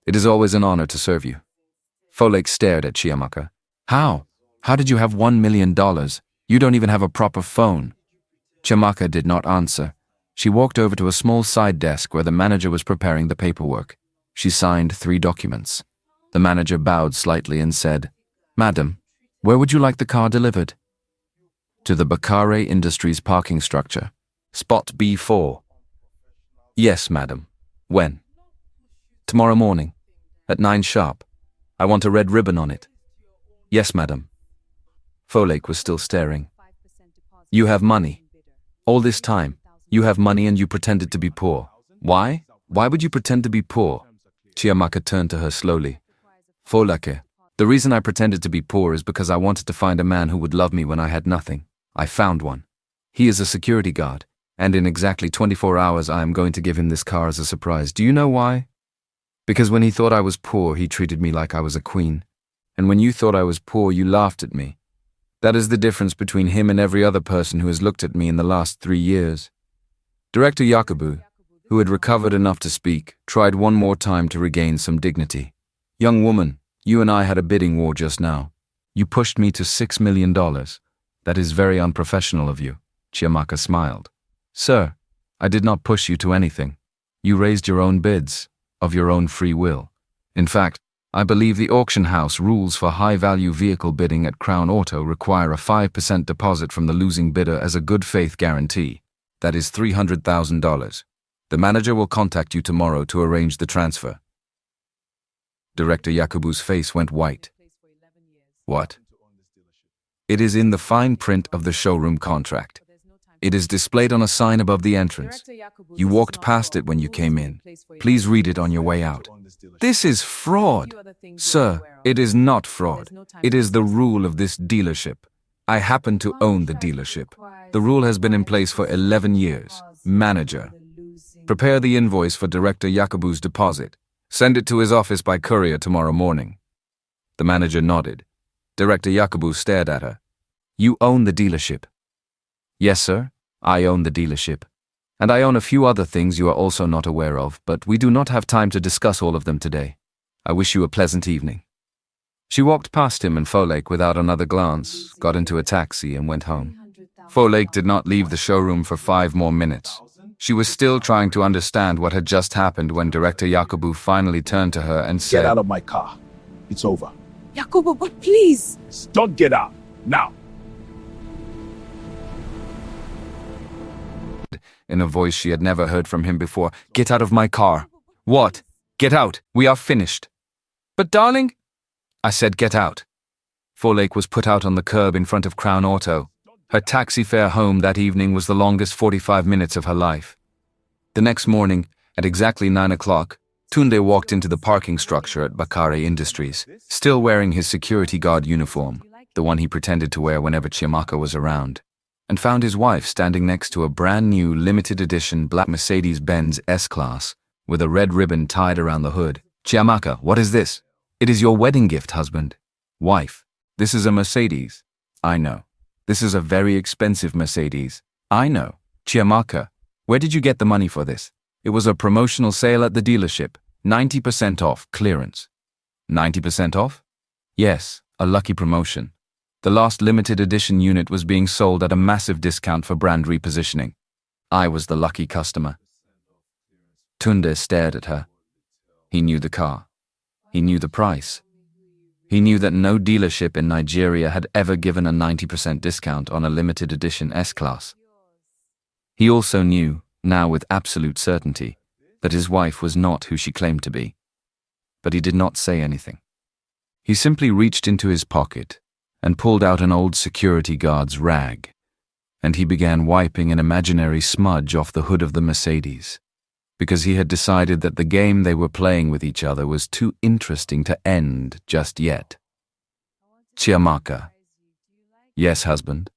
it is always an honor to serve you. Folek stared at Chiamaka. How? How did you have $1 million? You don't even have a proper phone. Chiamaka did not answer. She walked over to a small side desk where the manager was preparing the paperwork. She signed 3 documents. The manager bowed slightly and said, Madam, where would you like the car delivered? To the Bakare Industries parking structure. Spot B4. Yes, madam. When? Tomorrow morning. At 9 sharp. I want a red ribbon on it. Yes, madam. Folek was still staring. You have money. All this time, you have money and you pretended to be poor. Why? Why would you pretend to be poor? Chiamaka turned to her slowly. Folake, the reason I pretended to be poor is because I wanted to find a man who would love me when I had nothing. I found one. He is a security guard, and in exactly 24 hours I am going to give him this car as a surprise. Do you know why? Because when he thought I was poor, he treated me like I was a queen. And when you thought I was poor, you laughed at me. That is the difference between him and every other person who has looked at me in the last 3 years. Director Yakubu, who had recovered enough to speak, tried one more time to regain some dignity. Young woman, you and I had a bidding war just now. You pushed me to $6 million. That is very unprofessional of you. Chiamaka smiled. Sir, I did not push you to anything. You raised your own bids, of your own free will. In fact, I believe the auction house rules for high-value vehicle bidding at Crown Auto require a 5% deposit from the losing bidder as a good faith guarantee. That is $300,000. The manager will contact you tomorrow to arrange the transfer. Director Yakubu's face went white. What? It is in the fine print of the showroom contract. It is displayed on a sign above the entrance. You walked past it when you came in. Please read it on your way out. This is fraud. Sir, it is not fraud. It is the rule of this dealership. I happen to own the dealership. The rule has been in place for 11 years. Manager. Prepare the invoice for Director Yakubu's deposit. Send it to his office by courier tomorrow morning. The manager nodded. Director Yakubu stared at her. You own the dealership. Yes, sir, I own the dealership. And I own a few other things you are also not aware of, but we do not have time to discuss all of them today. I wish you a pleasant evening. She walked past him and Folek without another glance, got into a taxi and went home. Folek did not leave the showroom for 5 more minutes. She was still trying to understand what had just happened when Director Yakubu finally turned to her and said, Get out of my car. It's over. Yakubu, but please. Don't get out. Now. In a voice she had never heard from him before, get out of my car. What? Get out. We are finished. But darling, I said get out. Folek was put out on the curb in front of Crown Auto. Her taxi fare home that evening was the longest 45 minutes of her life. The next morning, at exactly 9 o'clock, Tunde walked into the parking structure at Bakare Industries, still wearing his security guard uniform, the one he pretended to wear whenever Chiamaka was around, and found his wife standing next to a brand new limited edition black Mercedes-Benz S-Class with a red ribbon tied around the hood. Chiamaka, what is this? It is your wedding gift, husband. Wife, this is a Mercedes. I know. This is a very expensive Mercedes. I know. Chiamaka, where did you get the money for this? It was a promotional sale at the dealership. 90% off, clearance. 90% off? Yes, a lucky promotion. The last limited edition unit was being sold at a massive discount for brand repositioning. I was the lucky customer. Tunde stared at her. He knew the car. He knew the price. He knew that no dealership in Nigeria had ever given a 90% discount on a limited edition S-Class. He also knew, now with absolute certainty, that his wife was not who she claimed to be. But he did not say anything. He simply reached into his pocket and pulled out an old security guard's rag, and he began wiping an imaginary smudge off the hood of the Mercedes, because he had decided that the game they were playing with each other was too interesting to end just yet. Chiamaka. Yes, husband.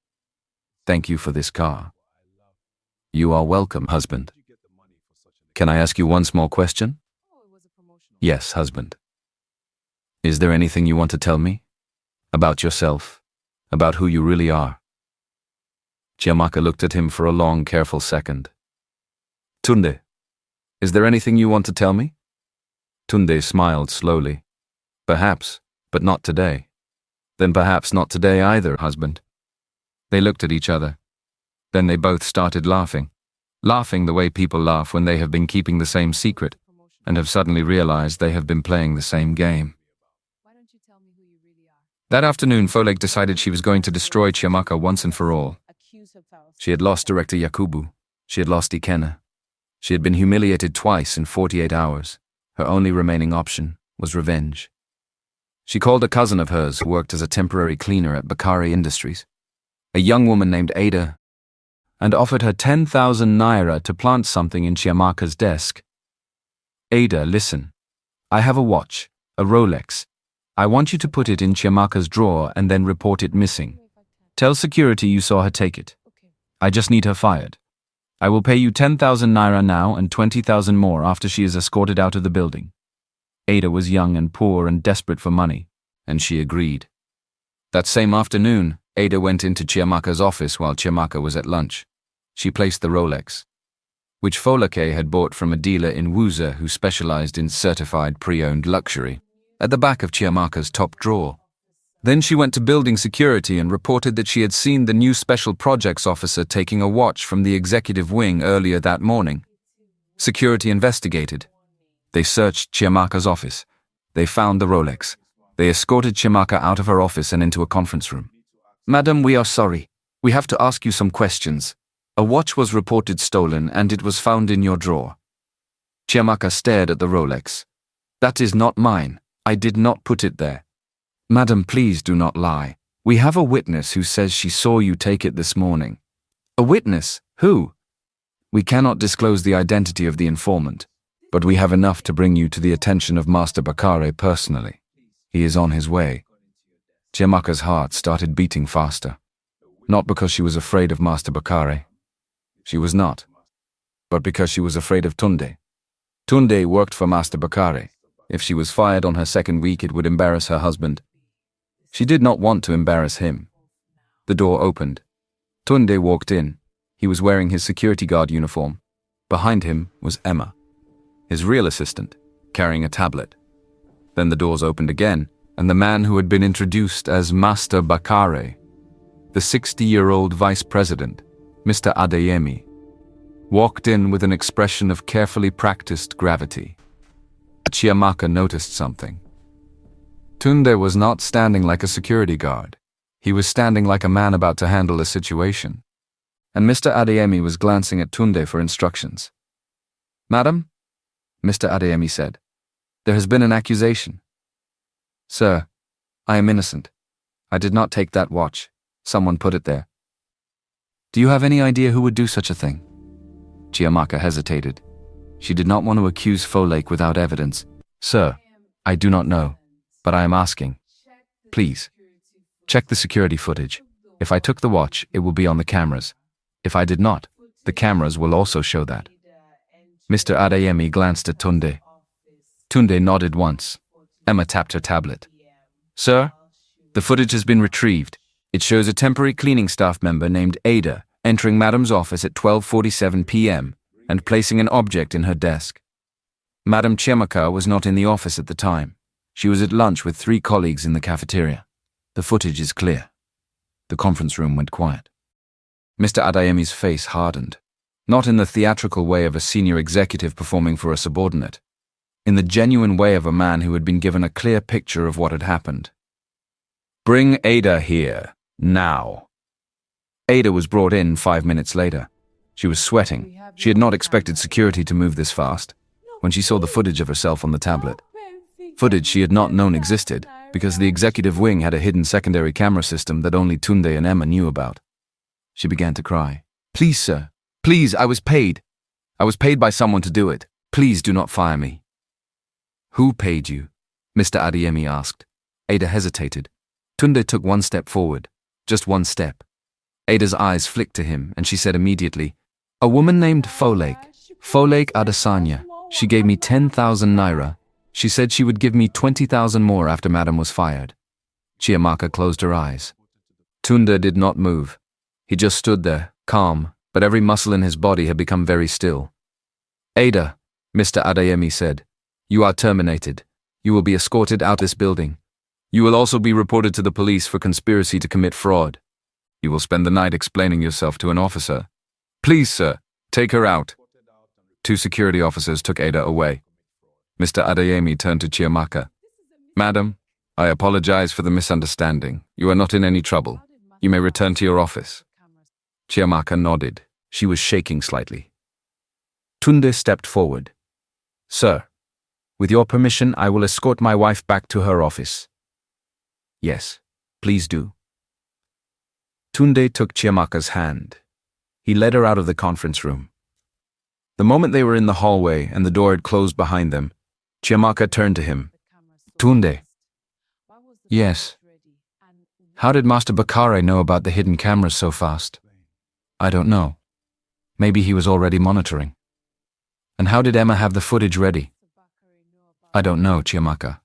Thank you for this car. You are welcome, husband. Can I ask you one small question? Yes, husband. Is there anything you want to tell me? About yourself? About who you really are? Chiamaka looked at him for a long, careful second. Tunde, is there anything you want to tell me? Tunde smiled slowly. Perhaps, but not today. Then perhaps not today either, husband. They looked at each other. Then they both started laughing. Laughing the way people laugh when they have been keeping the same secret and have suddenly realized they have been playing the same game. That afternoon, Folek decided she was going to destroy Chiamaka once and for all. She had lost director Yakubu. She had lost Ikena. She had been humiliated twice in 48 hours. Her only remaining option was revenge. She called a cousin of hers who worked as a temporary cleaner at Bakari Industries, a young woman named Ada, and offered her 10,000 naira to plant something in Chiamaka's desk. Ada, listen. I have a watch, a Rolex. I want you to put it in Chiamaka's drawer and then report it missing. Tell security you saw her take it. I just need her fired. I will pay you 10,000 naira now and 20,000 more after she is escorted out of the building. Ada was young and poor and desperate for money, and she agreed. That same afternoon, Ada went into Chiamaka's office while Chiamaka was at lunch. She placed the Rolex, which Folake had bought from a dealer in Wuza who specialized in certified pre-owned luxury, at the back of Chiamaka's top drawer. Then she went to building security and reported that she had seen the new special projects officer taking a watch from the executive wing earlier that morning. Security investigated. They searched Chiamaka's office. They found the Rolex. They escorted Chiamaka out of her office and into a conference room. Madam, we are sorry. We have to ask you some questions. A watch was reported stolen and it was found in your drawer. Chiamaka stared at the Rolex. That is not mine. I did not put it there. Madam, please do not lie. We have a witness who says she saw you take it this morning. A witness? Who? We cannot disclose the identity of the informant, but we have enough to bring you to the attention of Master Bakare personally. He is on his way. Chiamaka's heart started beating faster. Not because she was afraid of Master Bakare. She was not. But because she was afraid of Tunde. Tunde worked for Master Bakare. If she was fired on her second week, it would embarrass her husband. She did not want to embarrass him. The door opened. Tunde walked in. He was wearing his security guard uniform. Behind him was Emma, his real assistant, carrying a tablet. Then the doors opened again, and the man who had been introduced as Master Bakare, the 60-year-old vice president, Mr. Adeyemi, walked in with an expression of carefully practiced gravity. Chiamaka noticed something. Tunde was not standing like a security guard. He was standing like a man about to handle a situation. And Mr. Adeyemi was glancing at Tunde for instructions. Madam, Mr. Adeyemi said, there has been an accusation. Sir, I am innocent. I did not take that watch. Someone put it there. Do you have any idea who would do such a thing? Chiamaka hesitated. She did not want to accuse Folake without evidence. Sir, I do not know, but I am asking. Please, check the security footage. If I took the watch, it will be on the cameras. If I did not, the cameras will also show that. Mr. Adeyemi glanced at Tunde. Tunde nodded once. Emma tapped her tablet. Sir, the footage has been retrieved. It shows a temporary cleaning staff member named Ada entering Madam's office at 12:47 p.m. and placing an object in her desk. Madam Chiamaka was not in the office at the time. She was at lunch with 3 colleagues in the cafeteria. The footage is clear. The conference room went quiet. Mr. Adeyemi's face hardened, not in the theatrical way of a senior executive performing for a subordinate, in the genuine way of a man who had been given a clear picture of what had happened. Bring Ada here, now. Ada was brought in 5 minutes later. She was sweating. She had not expected security to move this fast. When she saw the footage of herself on the tablet, footage she had not known existed, because the executive wing had a hidden secondary camera system that only Tunde and Emma knew about. She began to cry. Please, sir. Please, I was paid. I was paid by someone to do it. Please do not fire me. Who paid you? Mr. Adeyemi asked. Ada hesitated. Tunde took one step forward. Just one step. Ada's eyes flicked to him, and she said immediately, a woman named Folake Adesanya. She gave me 10,000 naira. She said she would give me 20,000 more after Madam was fired. Chiamaka closed her eyes. Tunde did not move. He just stood there, calm, but every muscle in his body had become very still. Ada, Mr. Adeyemi said, you are terminated. You will be escorted out this building. You will also be reported to the police for conspiracy to commit fraud. You will spend the night explaining yourself to an officer. Please, sir, take her out. 2 security officers took Ada away. Mr. Adeyemi turned to Chiamaka. Madam, I apologize for the misunderstanding. You are not in any trouble. You may return to your office. Chiamaka nodded. She was shaking slightly. Tunde stepped forward. Sir, with your permission, I will escort my wife back to her office. Yes, please do. Tunde took Chiamaka's hand. He led her out of the conference room. The moment they were in the hallway and the door had closed behind them, Chiamaka turned to him. Tunde. Yes. How did Master Bakare know about the hidden cameras so fast? I don't know. Maybe he was already monitoring. And how did Emma have the footage ready? I don't know, Chiamaka.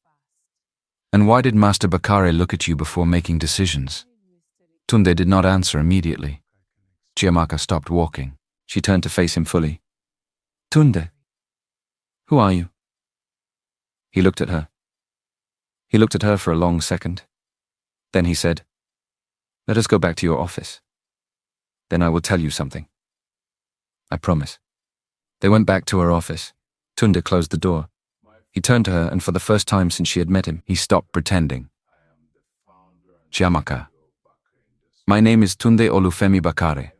And why did Master Bakare look at you before making decisions? Tunde did not answer immediately. Chiamaka stopped walking. She turned to face him fully. Tunde, who are you? He looked at her. He looked at her for a long second. Then he said, let us go back to your office. Then I will tell you something. I promise. They went back to her office. Tunde closed the door. He turned to her, and for the first time since she had met him, he stopped pretending. Chiamaka. My name is Tunde Olufemi Bakare.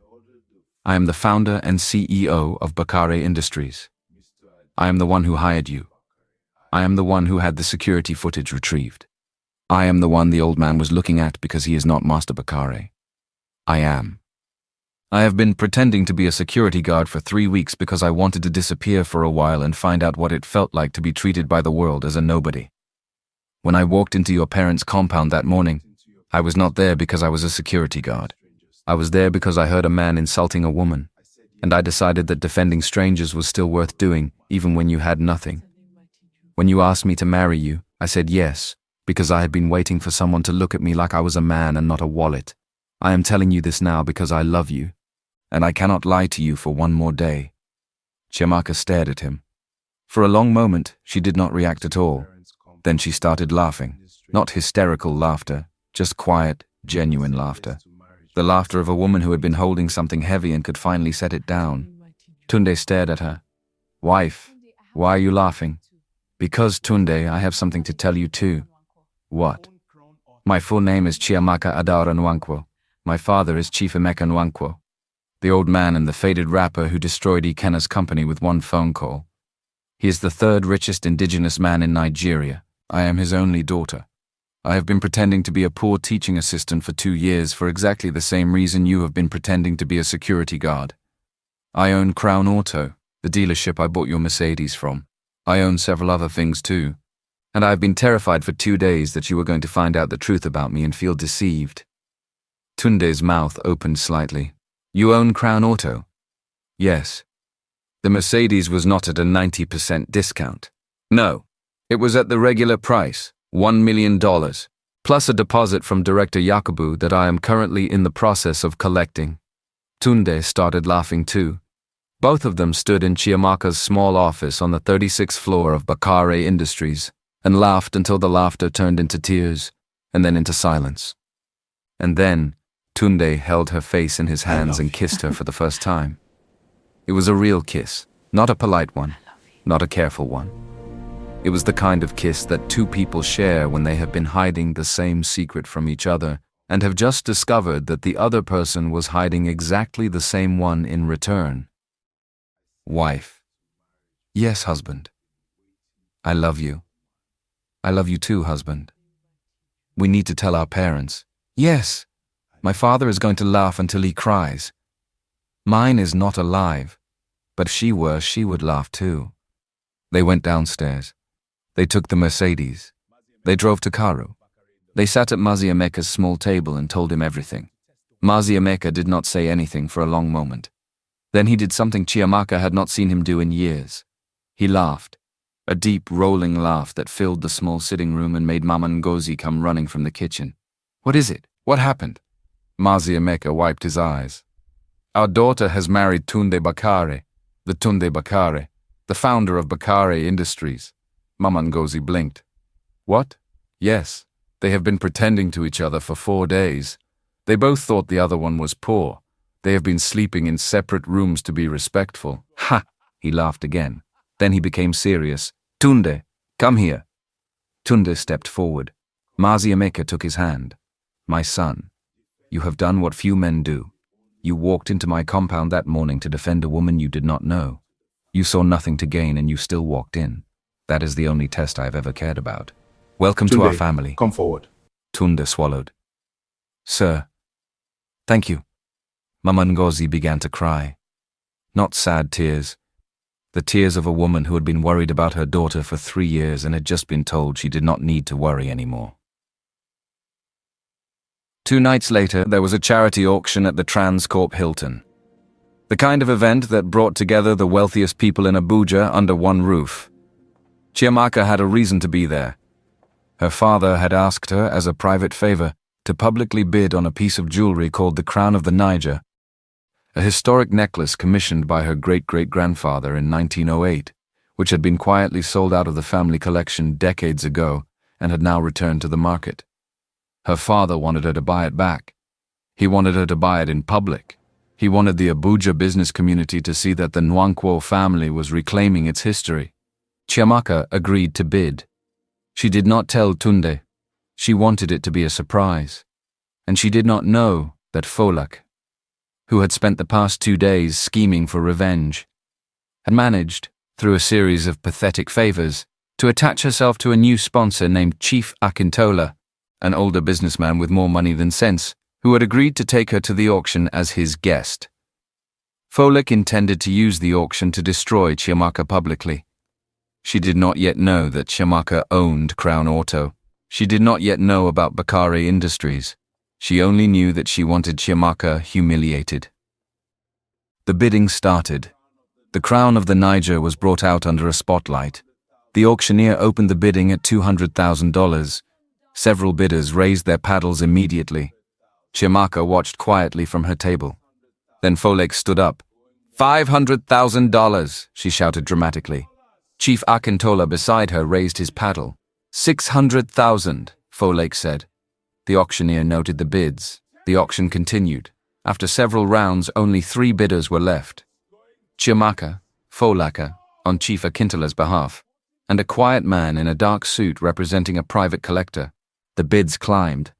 I am the founder and CEO of Bakare Industries. I am the one who hired you. I am the one who had the security footage retrieved. I am the one the old man was looking at because he is not Master Bakare. I am. I have been pretending to be a security guard for 3 weeks because I wanted to disappear for a while and find out what it felt like to be treated by the world as a nobody. When I walked into your parents' compound that morning, I was not there because I was a security guard. I was there because I heard a man insulting a woman, and I decided that defending strangers was still worth doing, even when you had nothing. When you asked me to marry you, I said yes, because I had been waiting for someone to look at me like I was a man and not a wallet. I am telling you this now because I love you, and I cannot lie to you for one more day. Chiamaka stared at him. For a long moment, she did not react at all. Then she started laughing. Not hysterical laughter, just quiet, genuine laughter. The laughter of a woman who had been holding something heavy and could finally set it down. Tunde stared at her. Wife, why are you laughing? Because, Tunde, I have something to tell you too. What? My full name is Chiamaka Adara Nwankwo. My father is Chief Emeka Nwankwo, the old man and the faded rapper who destroyed Ikena's company with one phone call. He is the 3rd richest indigenous man in Nigeria. I am his only daughter. I have been pretending to be a poor teaching assistant for 2 years for exactly the same reason you have been pretending to be a security guard. I own Crown Auto, the dealership I bought your Mercedes from. I own several other things too. And I have been terrified for 2 days that you were going to find out the truth about me and feel deceived. Tunde's mouth opened slightly. You own Crown Auto? Yes. The Mercedes was not at a 90% discount. No, it was at the regular price, $1 million, plus a deposit from director Yakubu that I am currently in the process of collecting. Tunde started laughing too. Both of them stood in Chiamaka's small office on the 36th floor of Bakare Industries and laughed until the laughter turned into tears and then into silence. And then Tunde held her face in his hands and kissed her for the first time. It was a real kiss, not a polite one, not a careful one. It was the kind of kiss that two people share when they have been hiding the same secret from each other and have just discovered that the other person was hiding exactly the same one in return. Wife. Yes, husband. I love you. I love you too, husband. We need to tell our parents. Yes. My father is going to laugh until he cries. Mine is not alive, but if she were, she would laugh too. They went downstairs. They took the Mercedes. They drove to Karu. They sat at Maziameka's small table and told him everything. Maziameka did not say anything for a long moment. Then he did something Chiamaka had not seen him do in years. He laughed, a deep, rolling laugh that filled the small sitting room and made Mama Ngozi come running from the kitchen. What is it? What happened? Maziameka wiped his eyes. Our daughter has married Tunde Bakare, the founder of Bakare Industries. Mama Ngozi blinked. What? Yes. They have been pretending to each other for 4 days. They both thought the other one was poor. They have been sleeping in separate rooms to be respectful. Ha! He laughed again. Then he became serious. Tunde, come here. Tunde stepped forward. Maziameka took his hand. My son, you have done what few men do. You walked into my compound that morning to defend a woman you did not know. You saw nothing to gain and you still walked in. That is the only test I have ever cared about. Welcome to our family. Come forward. Tunde swallowed. Sir. Thank you. Mama Ngozi began to cry. Not sad tears. The tears of a woman who had been worried about her daughter for 3 years and had just been told she did not need to worry anymore. 2 nights later, there was a charity auction at the Transcorp Hilton. The kind of event that brought together the wealthiest people in Abuja under one roof. Chiamaka had a reason to be there. Her father had asked her, as a private favor, to publicly bid on a piece of jewelry called the Crown of the Niger, a historic necklace commissioned by her great-great-grandfather in 1908, which had been quietly sold out of the family collection decades ago and had now returned to the market. Her father wanted her to buy it back. He wanted her to buy it in public. He wanted the Abuja business community to see that the Nwankwo family was reclaiming its history. Chiamaka agreed to bid. She did not tell Tunde. She wanted it to be a surprise. And she did not know that Folak, who had spent the past 2 days scheming for revenge, had managed, through a series of pathetic favors, to attach herself to a new sponsor named Chief Akintola, an older businessman with more money than sense, who had agreed to take her to the auction as his guest. Folak intended to use the auction to destroy Chiamaka publicly. She did not yet know that Chiamaka owned Crown Auto. She did not yet know about Bakare Industries. She only knew that she wanted Chiamaka humiliated. The bidding started. The Crown of the Niger was brought out under a spotlight. The auctioneer opened the bidding at $200,000. Several bidders raised their paddles immediately. Chiamaka watched quietly from her table. Then Folak stood up. $500,000, she shouted dramatically. Chief Akintola beside her raised his paddle. 600,000, Folak said. The auctioneer noted the bids. The auction continued. After several rounds, only 3 bidders were left. Chiamaka, Folaka, on Chief Akintola's behalf, and a quiet man in a dark suit representing a private collector. The bids climbed.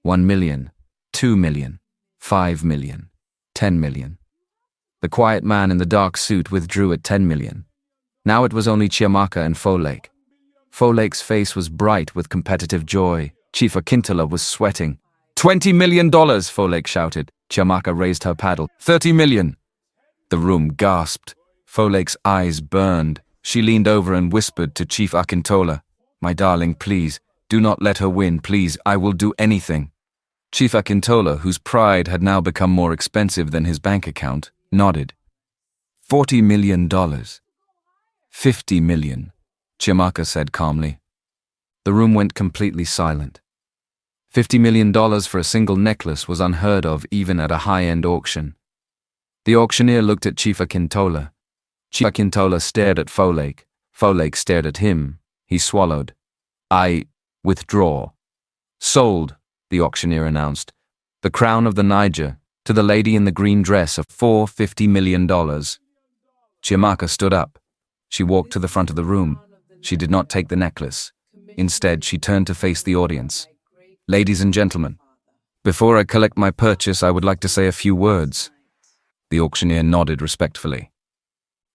1 million, 2 million, 5 million, 10 million. The quiet man in the dark suit withdrew at 10 million. Now it was only Chiamaka and Folak. Folak's face was bright with competitive joy. Chief Akintola was sweating. $20 million, Folak shouted. Chiamaka raised her paddle. 30 million. The room gasped. Folak's eyes burned. She leaned over and whispered to Chief Akintola, "My darling, please, do not let her win, please. I will do anything." Chief Akintola, whose pride had now become more expensive than his bank account, nodded. $40 million. $50 million, Chiamaka said calmly. The room went completely silent. $50 million for a single necklace was unheard of even at a high-end auction. The auctioneer looked at Chief Akintola. Chief Akintola stared at Folake. Folake stared at him. He swallowed. I withdraw. Sold, the auctioneer announced. The crown of the Niger, to the lady in the green dress of $450 million. Chiamaka stood up. She walked to the front of the room. She did not take the necklace. Instead, she turned to face the audience. Ladies and gentlemen, before I collect my purchase, I would like to say a few words. The auctioneer nodded respectfully.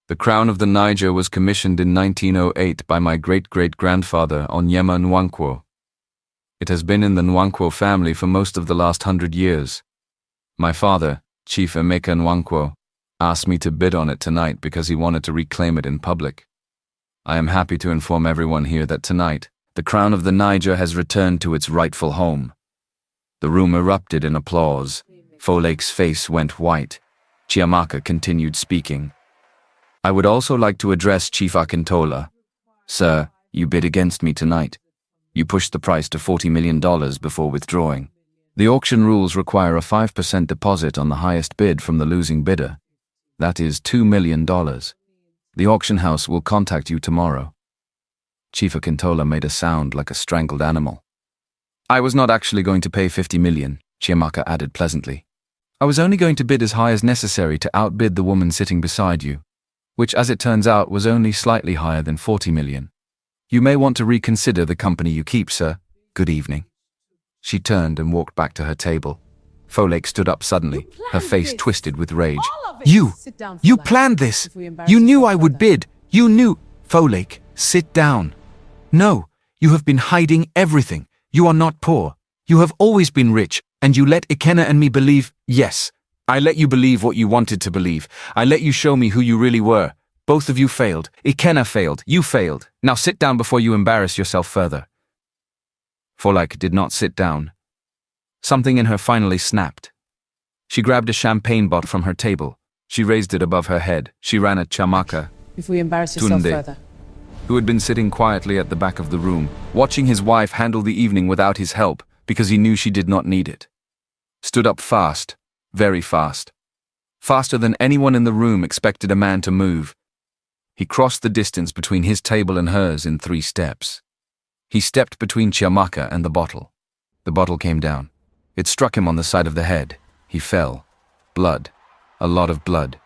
The crown of the Niger was commissioned in 1908 by my great-great-grandfather Onyema Nwankwo. It has been in the Nwankwo family for most of the last 100 years. My father, Chief Emeka Nwankwo, asked me to bid on it tonight because he wanted to reclaim it in public. I am happy to inform everyone here that tonight, the crown of the Niger has returned to its rightful home. The room erupted in applause. Folake's face went white. Chiamaka continued speaking. I would also like to address Chief Akintola. Sir, you bid against me tonight. You pushed the price to $40 million before withdrawing. The auction rules require a 5% deposit on the highest bid from the losing bidder. That is $2 million. The auction house will contact you tomorrow. Chief Akintola made a sound like a strangled animal. I was not actually going to pay $50 million, Chiamaka added pleasantly. I was only going to bid as high as necessary to outbid the woman sitting beside you, which as it turns out was only slightly higher than $40 million. You may want to reconsider the company you keep, sir. Good evening. She turned and walked back to her table. Folake stood up suddenly, her face twisted with rage. You planned this! You knew I would bid! You knew! Folake, sit down. No, you have been hiding everything. You are not poor. You have always been rich, and you let Ikenna and me believe. Yes, I let you believe what you wanted to believe. I let you show me who you really were. Both of you failed. Ikenna failed. You failed. Now sit down before you embarrass yourself further. Folake did not sit down. Something in her finally snapped. She grabbed a champagne bottle from her table. She raised it above her head. She ran at Chiamaka, Before you embarrass yourself further. who had been sitting quietly at the back of the room, watching his wife handle the evening without his help because he knew she did not need it. Stood up fast, very fast. Faster than anyone in the room expected a man to move. He crossed the distance between his table and hers in 3 steps. He stepped between Chiamaka and the bottle. The bottle came down. It struck him on the side of the head. He fell. Blood. A lot of blood.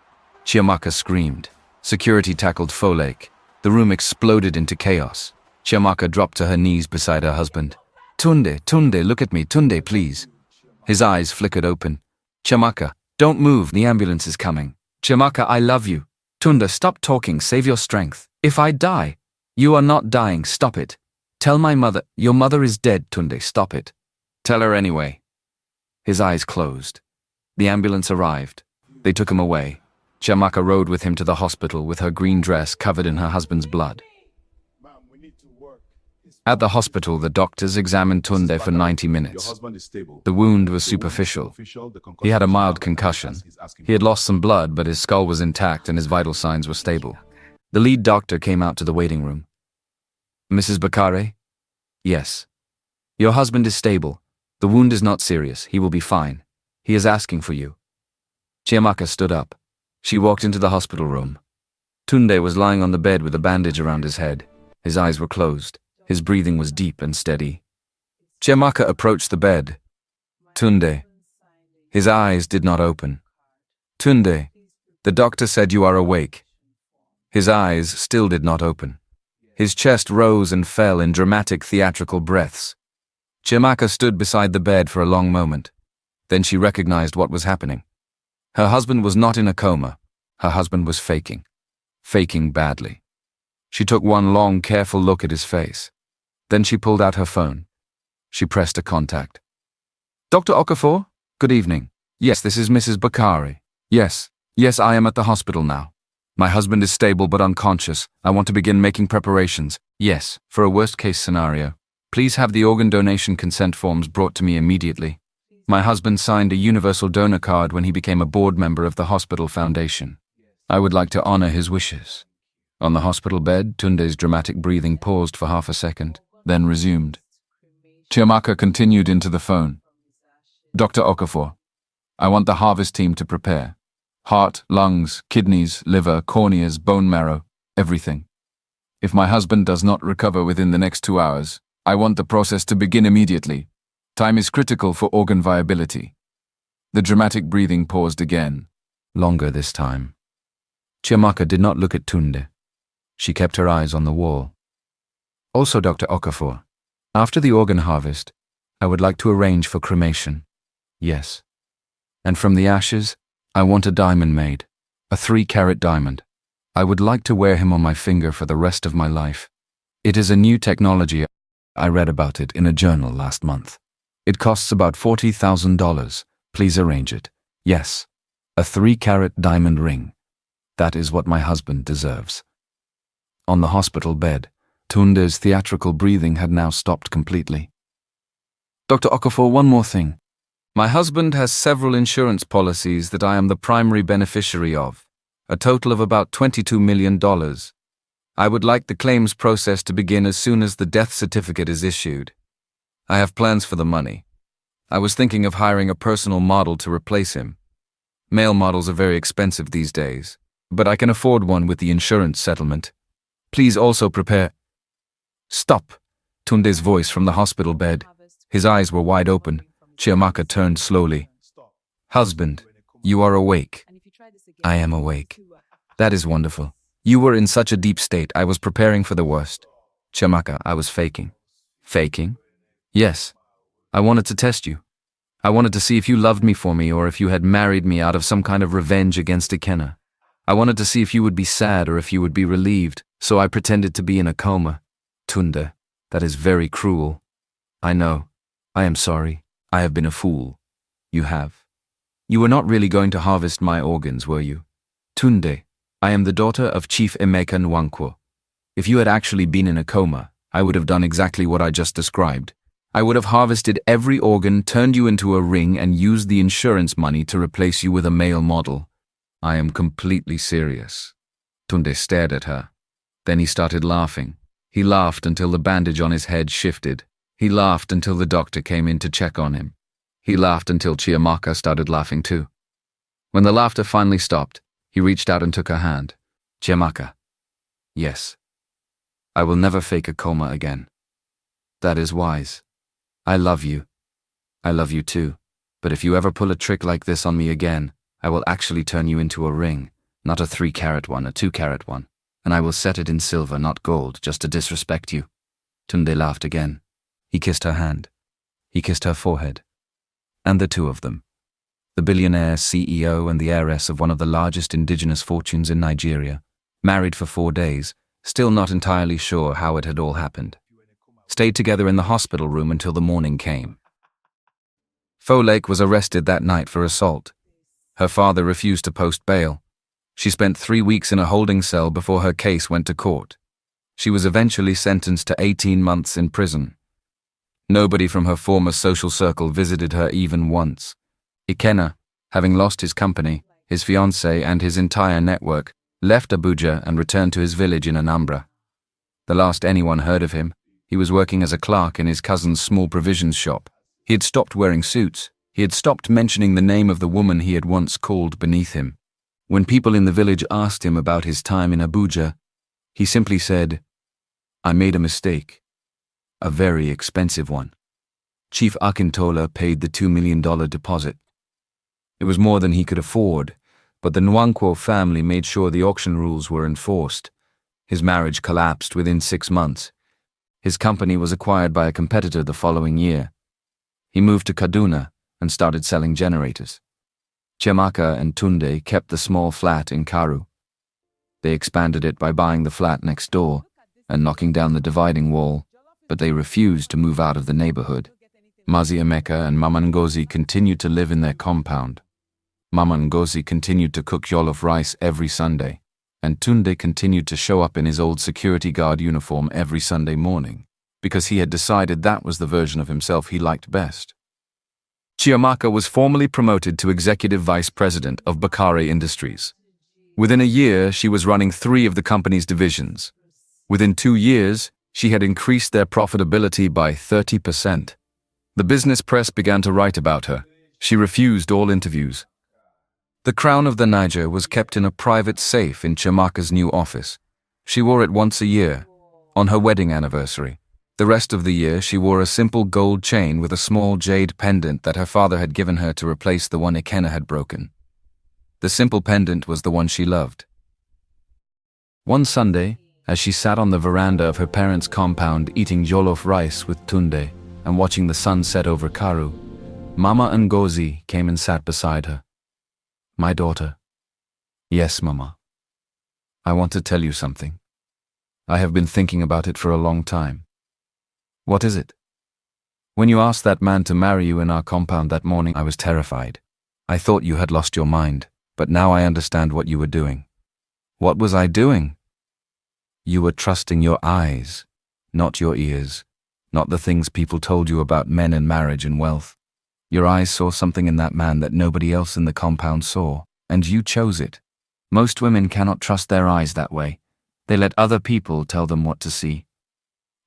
Chiamaka screamed. Security tackled Folake. The room exploded into chaos. Chiamaka dropped to her knees beside her husband. Tunde, look at me. Tunde, please. His eyes flickered open. Chiamaka, don't move. The ambulance is coming. Chiamaka, I love you. Tunde, stop talking. Save your strength. If I die. You are not dying. Stop it. Tell my mother. Your mother is dead, Tunde. Stop it. Tell her anyway. His eyes closed. The ambulance arrived. They took him away. Chiamaka rode with him to the hospital with her green dress covered in her husband's blood. At the hospital, the doctors examined Tunde for 90 minutes. The wound was superficial. He had a mild concussion. He had lost some blood, but his skull was intact and his vital signs were stable. The lead doctor came out to the waiting room. Mrs. Bakare? Yes. Your husband is stable. The wound is not serious. He will be fine. He is asking for you. Chiamaka stood up. She walked into the hospital room. Tunde was lying on the bed with a bandage around his head. His eyes were closed. His breathing was deep and steady. Chiamaka approached the bed. Tunde. His eyes did not open. Tunde, the doctor said you are awake. His eyes still did not open. His chest rose and fell in dramatic theatrical breaths. Chiamaka stood beside the bed for a long moment. Then she recognized what was happening. Her husband was not in a coma. Her husband was faking. Faking badly. She took one long, careful look at his face. Then she pulled out her phone. She pressed a contact. Dr. Okafor? Good evening. Yes, this is Mrs. Bakare. Yes, I am at the hospital now. My husband is stable but unconscious. I want to begin making preparations. Yes, for a worst-case scenario. Please have the organ donation consent forms brought to me immediately. My husband signed a universal donor card when he became a board member of the hospital foundation. I would like to honor his wishes. On the hospital bed, Tunde's dramatic breathing paused for half a second, then resumed. Chiamaka continued into the phone. Dr. Okafor, I want the harvest team to prepare. Heart, lungs, kidneys, liver, corneas, bone marrow, everything. If my husband does not recover within the next 2 hours, I want the process to begin immediately. Time is critical for organ viability. The dramatic breathing paused again, longer this time. Chiamaka did not look at Tunde. She kept her eyes on the wall. Also, Dr. Okafor, after the organ harvest, I would like to arrange for cremation. Yes. And from the ashes, I want a diamond made, a 3-carat diamond. I would like to wear him on my finger for the rest of my life. It is a new technology. I read about it in a journal last month. It costs about $40,000. Please arrange it. Yes, a 3-carat diamond ring. That is what my husband deserves. On the hospital bed, Tunde's theatrical breathing had now stopped completely. Dr. Okafor, one more thing. My husband has several insurance policies that I am the primary beneficiary of, a total of about $22 million. I would like the claims process to begin as soon as the death certificate is issued. I have plans for the money. I was thinking of hiring a personal model to replace him. Male models are very expensive these days, but I can afford one with the insurance settlement. Please also prepare. Stop! Tunde's voice from the hospital bed. His eyes were wide open. Chiamaka turned slowly. Husband, you are awake. I am awake. That is wonderful. You were in such a deep state, I was preparing for the worst. Chiamaka, I was faking. Faking? Yes. I wanted to test you. I wanted to see if you loved me for me or if you had married me out of some kind of revenge against Ikenna. I wanted to see if you would be sad or if you would be relieved, so I pretended to be in a coma. Tunde, that is very cruel. I know. I am sorry. I have been a fool. You have. You were not really going to harvest my organs, were you? Tunde, I am the daughter of Chief Emeka Nwankwo. If you had actually been in a coma, I would have done exactly what I just described. I would have harvested every organ, turned you into a ring, and used the insurance money to replace you with a male model. I am completely serious. Tunde stared at her. Then he started laughing. He laughed until the bandage on his head shifted. He laughed until the doctor came in to check on him. He laughed until Chiamaka started laughing too. When the laughter finally stopped, he reached out and took her hand. Chiamaka. Yes. I will never fake a coma again. That is wise. I love you. I love you too. But if you ever pull a trick like this on me again, I will actually turn you into a ring, not a 3-carat one, a 2-carat one. And I will set it in silver, not gold, just to disrespect you. Tunde laughed again. He kissed her hand. He kissed her forehead. And the two of them. The billionaire CEO and the heiress of one of the largest indigenous fortunes in Nigeria, married for 4 days, still not entirely sure how it had all happened. Stayed together in the hospital room until the morning came. Folake was arrested that night for assault. Her father refused to post bail. She spent 3 weeks in a holding cell before her case went to court. She was eventually sentenced to 18 months in prison. Nobody from her former social circle visited her even once. Ikenna, having lost his company, his fiancé and his entire network, left Abuja and returned to his village in Anambra. The last anyone heard of him, he was working as a clerk in his cousin's small provisions shop. He had stopped wearing suits. He had stopped mentioning the name of the woman he had once called beneath him. When people in the village asked him about his time in Abuja, he simply said, I made a mistake. A very expensive one. Chief Akintola paid the $2 million deposit. It was more than he could afford, but the Nwankwo family made sure the auction rules were enforced. His marriage collapsed within 6 months. His company was acquired by a competitor the following year. He moved to Kaduna and started selling generators. Chiamaka and Tunde kept the small flat in Karu. They expanded it by buying the flat next door and knocking down the dividing wall, but they refused to move out of the neighborhood. Mazi Emeka and Mama Ngozi continued to live in their compound. Mama Ngozi continued to cook jollof rice every Sunday, and Tunde continued to show up in his old security guard uniform every Sunday morning, because he had decided that was the version of himself he liked best. Chiamaka was formally promoted to Executive Vice President of Bakare Industries. Within a year, she was running 3 of the company's divisions. Within 2 years, she had increased their profitability by 30%. The business press began to write about her. She refused all interviews. The crown of the Niger was kept in a private safe in Chiamaka's new office. She wore it once a year, on her wedding anniversary. The rest of the year, she wore a simple gold chain with a small jade pendant that her father had given her to replace the one Ikenna had broken. The simple pendant was the one she loved. One Sunday, as she sat on the veranda of her parents' compound eating jollof rice with Tunde and watching the sun set over Karu, Mama Ngozi came and sat beside her. "My daughter." "Yes, Mama. I want to tell you something. I have been thinking about it for a long time." "What is it?" "When you asked that man to marry you in our compound that morning, I was terrified. I thought you had lost your mind, but now I understand what you were doing." "What was I doing?" "You were trusting your eyes, not your ears, not the things people told you about men and marriage and wealth. Your eyes saw something in that man that nobody else in the compound saw, and you chose it. Most women cannot trust their eyes that way. They let other people tell them what to see."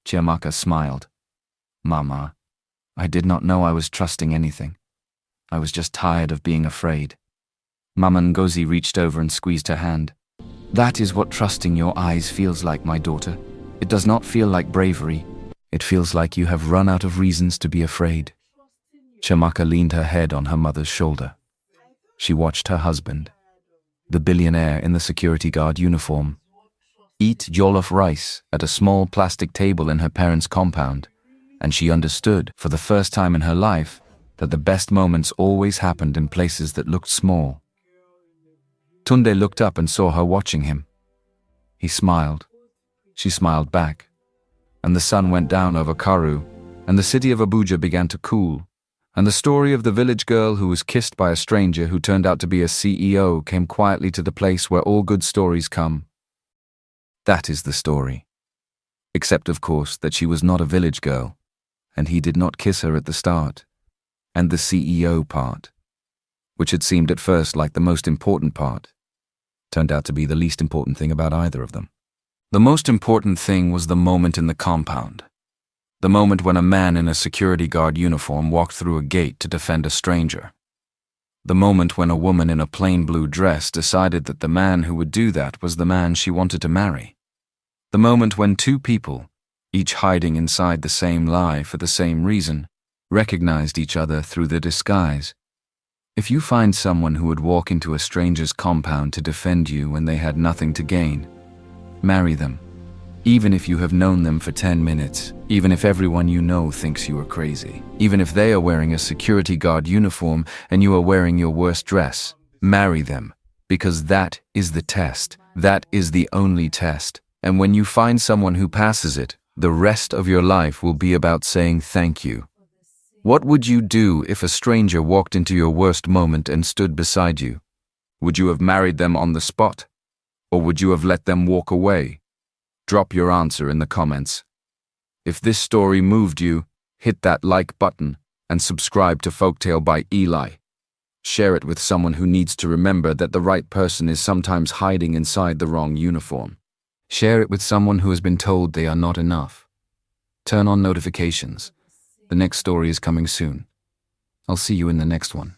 Chiamaka smiled. "Mama, I did not know I was trusting anything. I was just tired of being afraid." Mama Ngozi reached over and squeezed her hand. "That is what trusting your eyes feels like, my daughter. It does not feel like bravery. It feels like you have run out of reasons to be afraid." Chiamaka leaned her head on her mother's shoulder. She watched her husband, the billionaire in the security guard uniform, eat jollof rice at a small plastic table in her parents' compound, and she understood, for the first time in her life, that the best moments always happened in places that looked small. Tunde looked up and saw her watching him. He smiled. She smiled back. And the sun went down over Karu, and the city of Abuja began to cool, and the story of the village girl who was kissed by a stranger who turned out to be a CEO came quietly to the place where all good stories come. That is the story. Except, of course, that she was not a village girl, and he did not kiss her at the start. And the CEO part, which had seemed at first like the most important part, turned out to be the least important thing about either of them. The most important thing was the moment in the compound. The moment when a man in a security guard uniform walked through a gate to defend a stranger. The moment when a woman in a plain blue dress decided that the man who would do that was the man she wanted to marry. The moment when 2 people, each hiding inside the same lie for the same reason, recognized each other through the disguise. If you find someone who would walk into a stranger's compound to defend you when they had nothing to gain, marry them. Even if you have known them for 10 minutes, even if everyone you know thinks you are crazy, even if they are wearing a security guard uniform and you are wearing your worst dress, marry them, because that is the test. That is the only test. And when you find someone who passes it, the rest of your life will be about saying thank you. What would you do if a stranger walked into your worst moment and stood beside you? Would you have married them on the spot? Or would you have let them walk away? Drop your answer in the comments. If this story moved you, hit that like button and subscribe to Folktale by Eli. Share it with someone who needs to remember that the right person is sometimes hiding inside the wrong uniform. Share it with someone who has been told they are not enough. Turn on notifications. The next story is coming soon. I'll see you in the next one.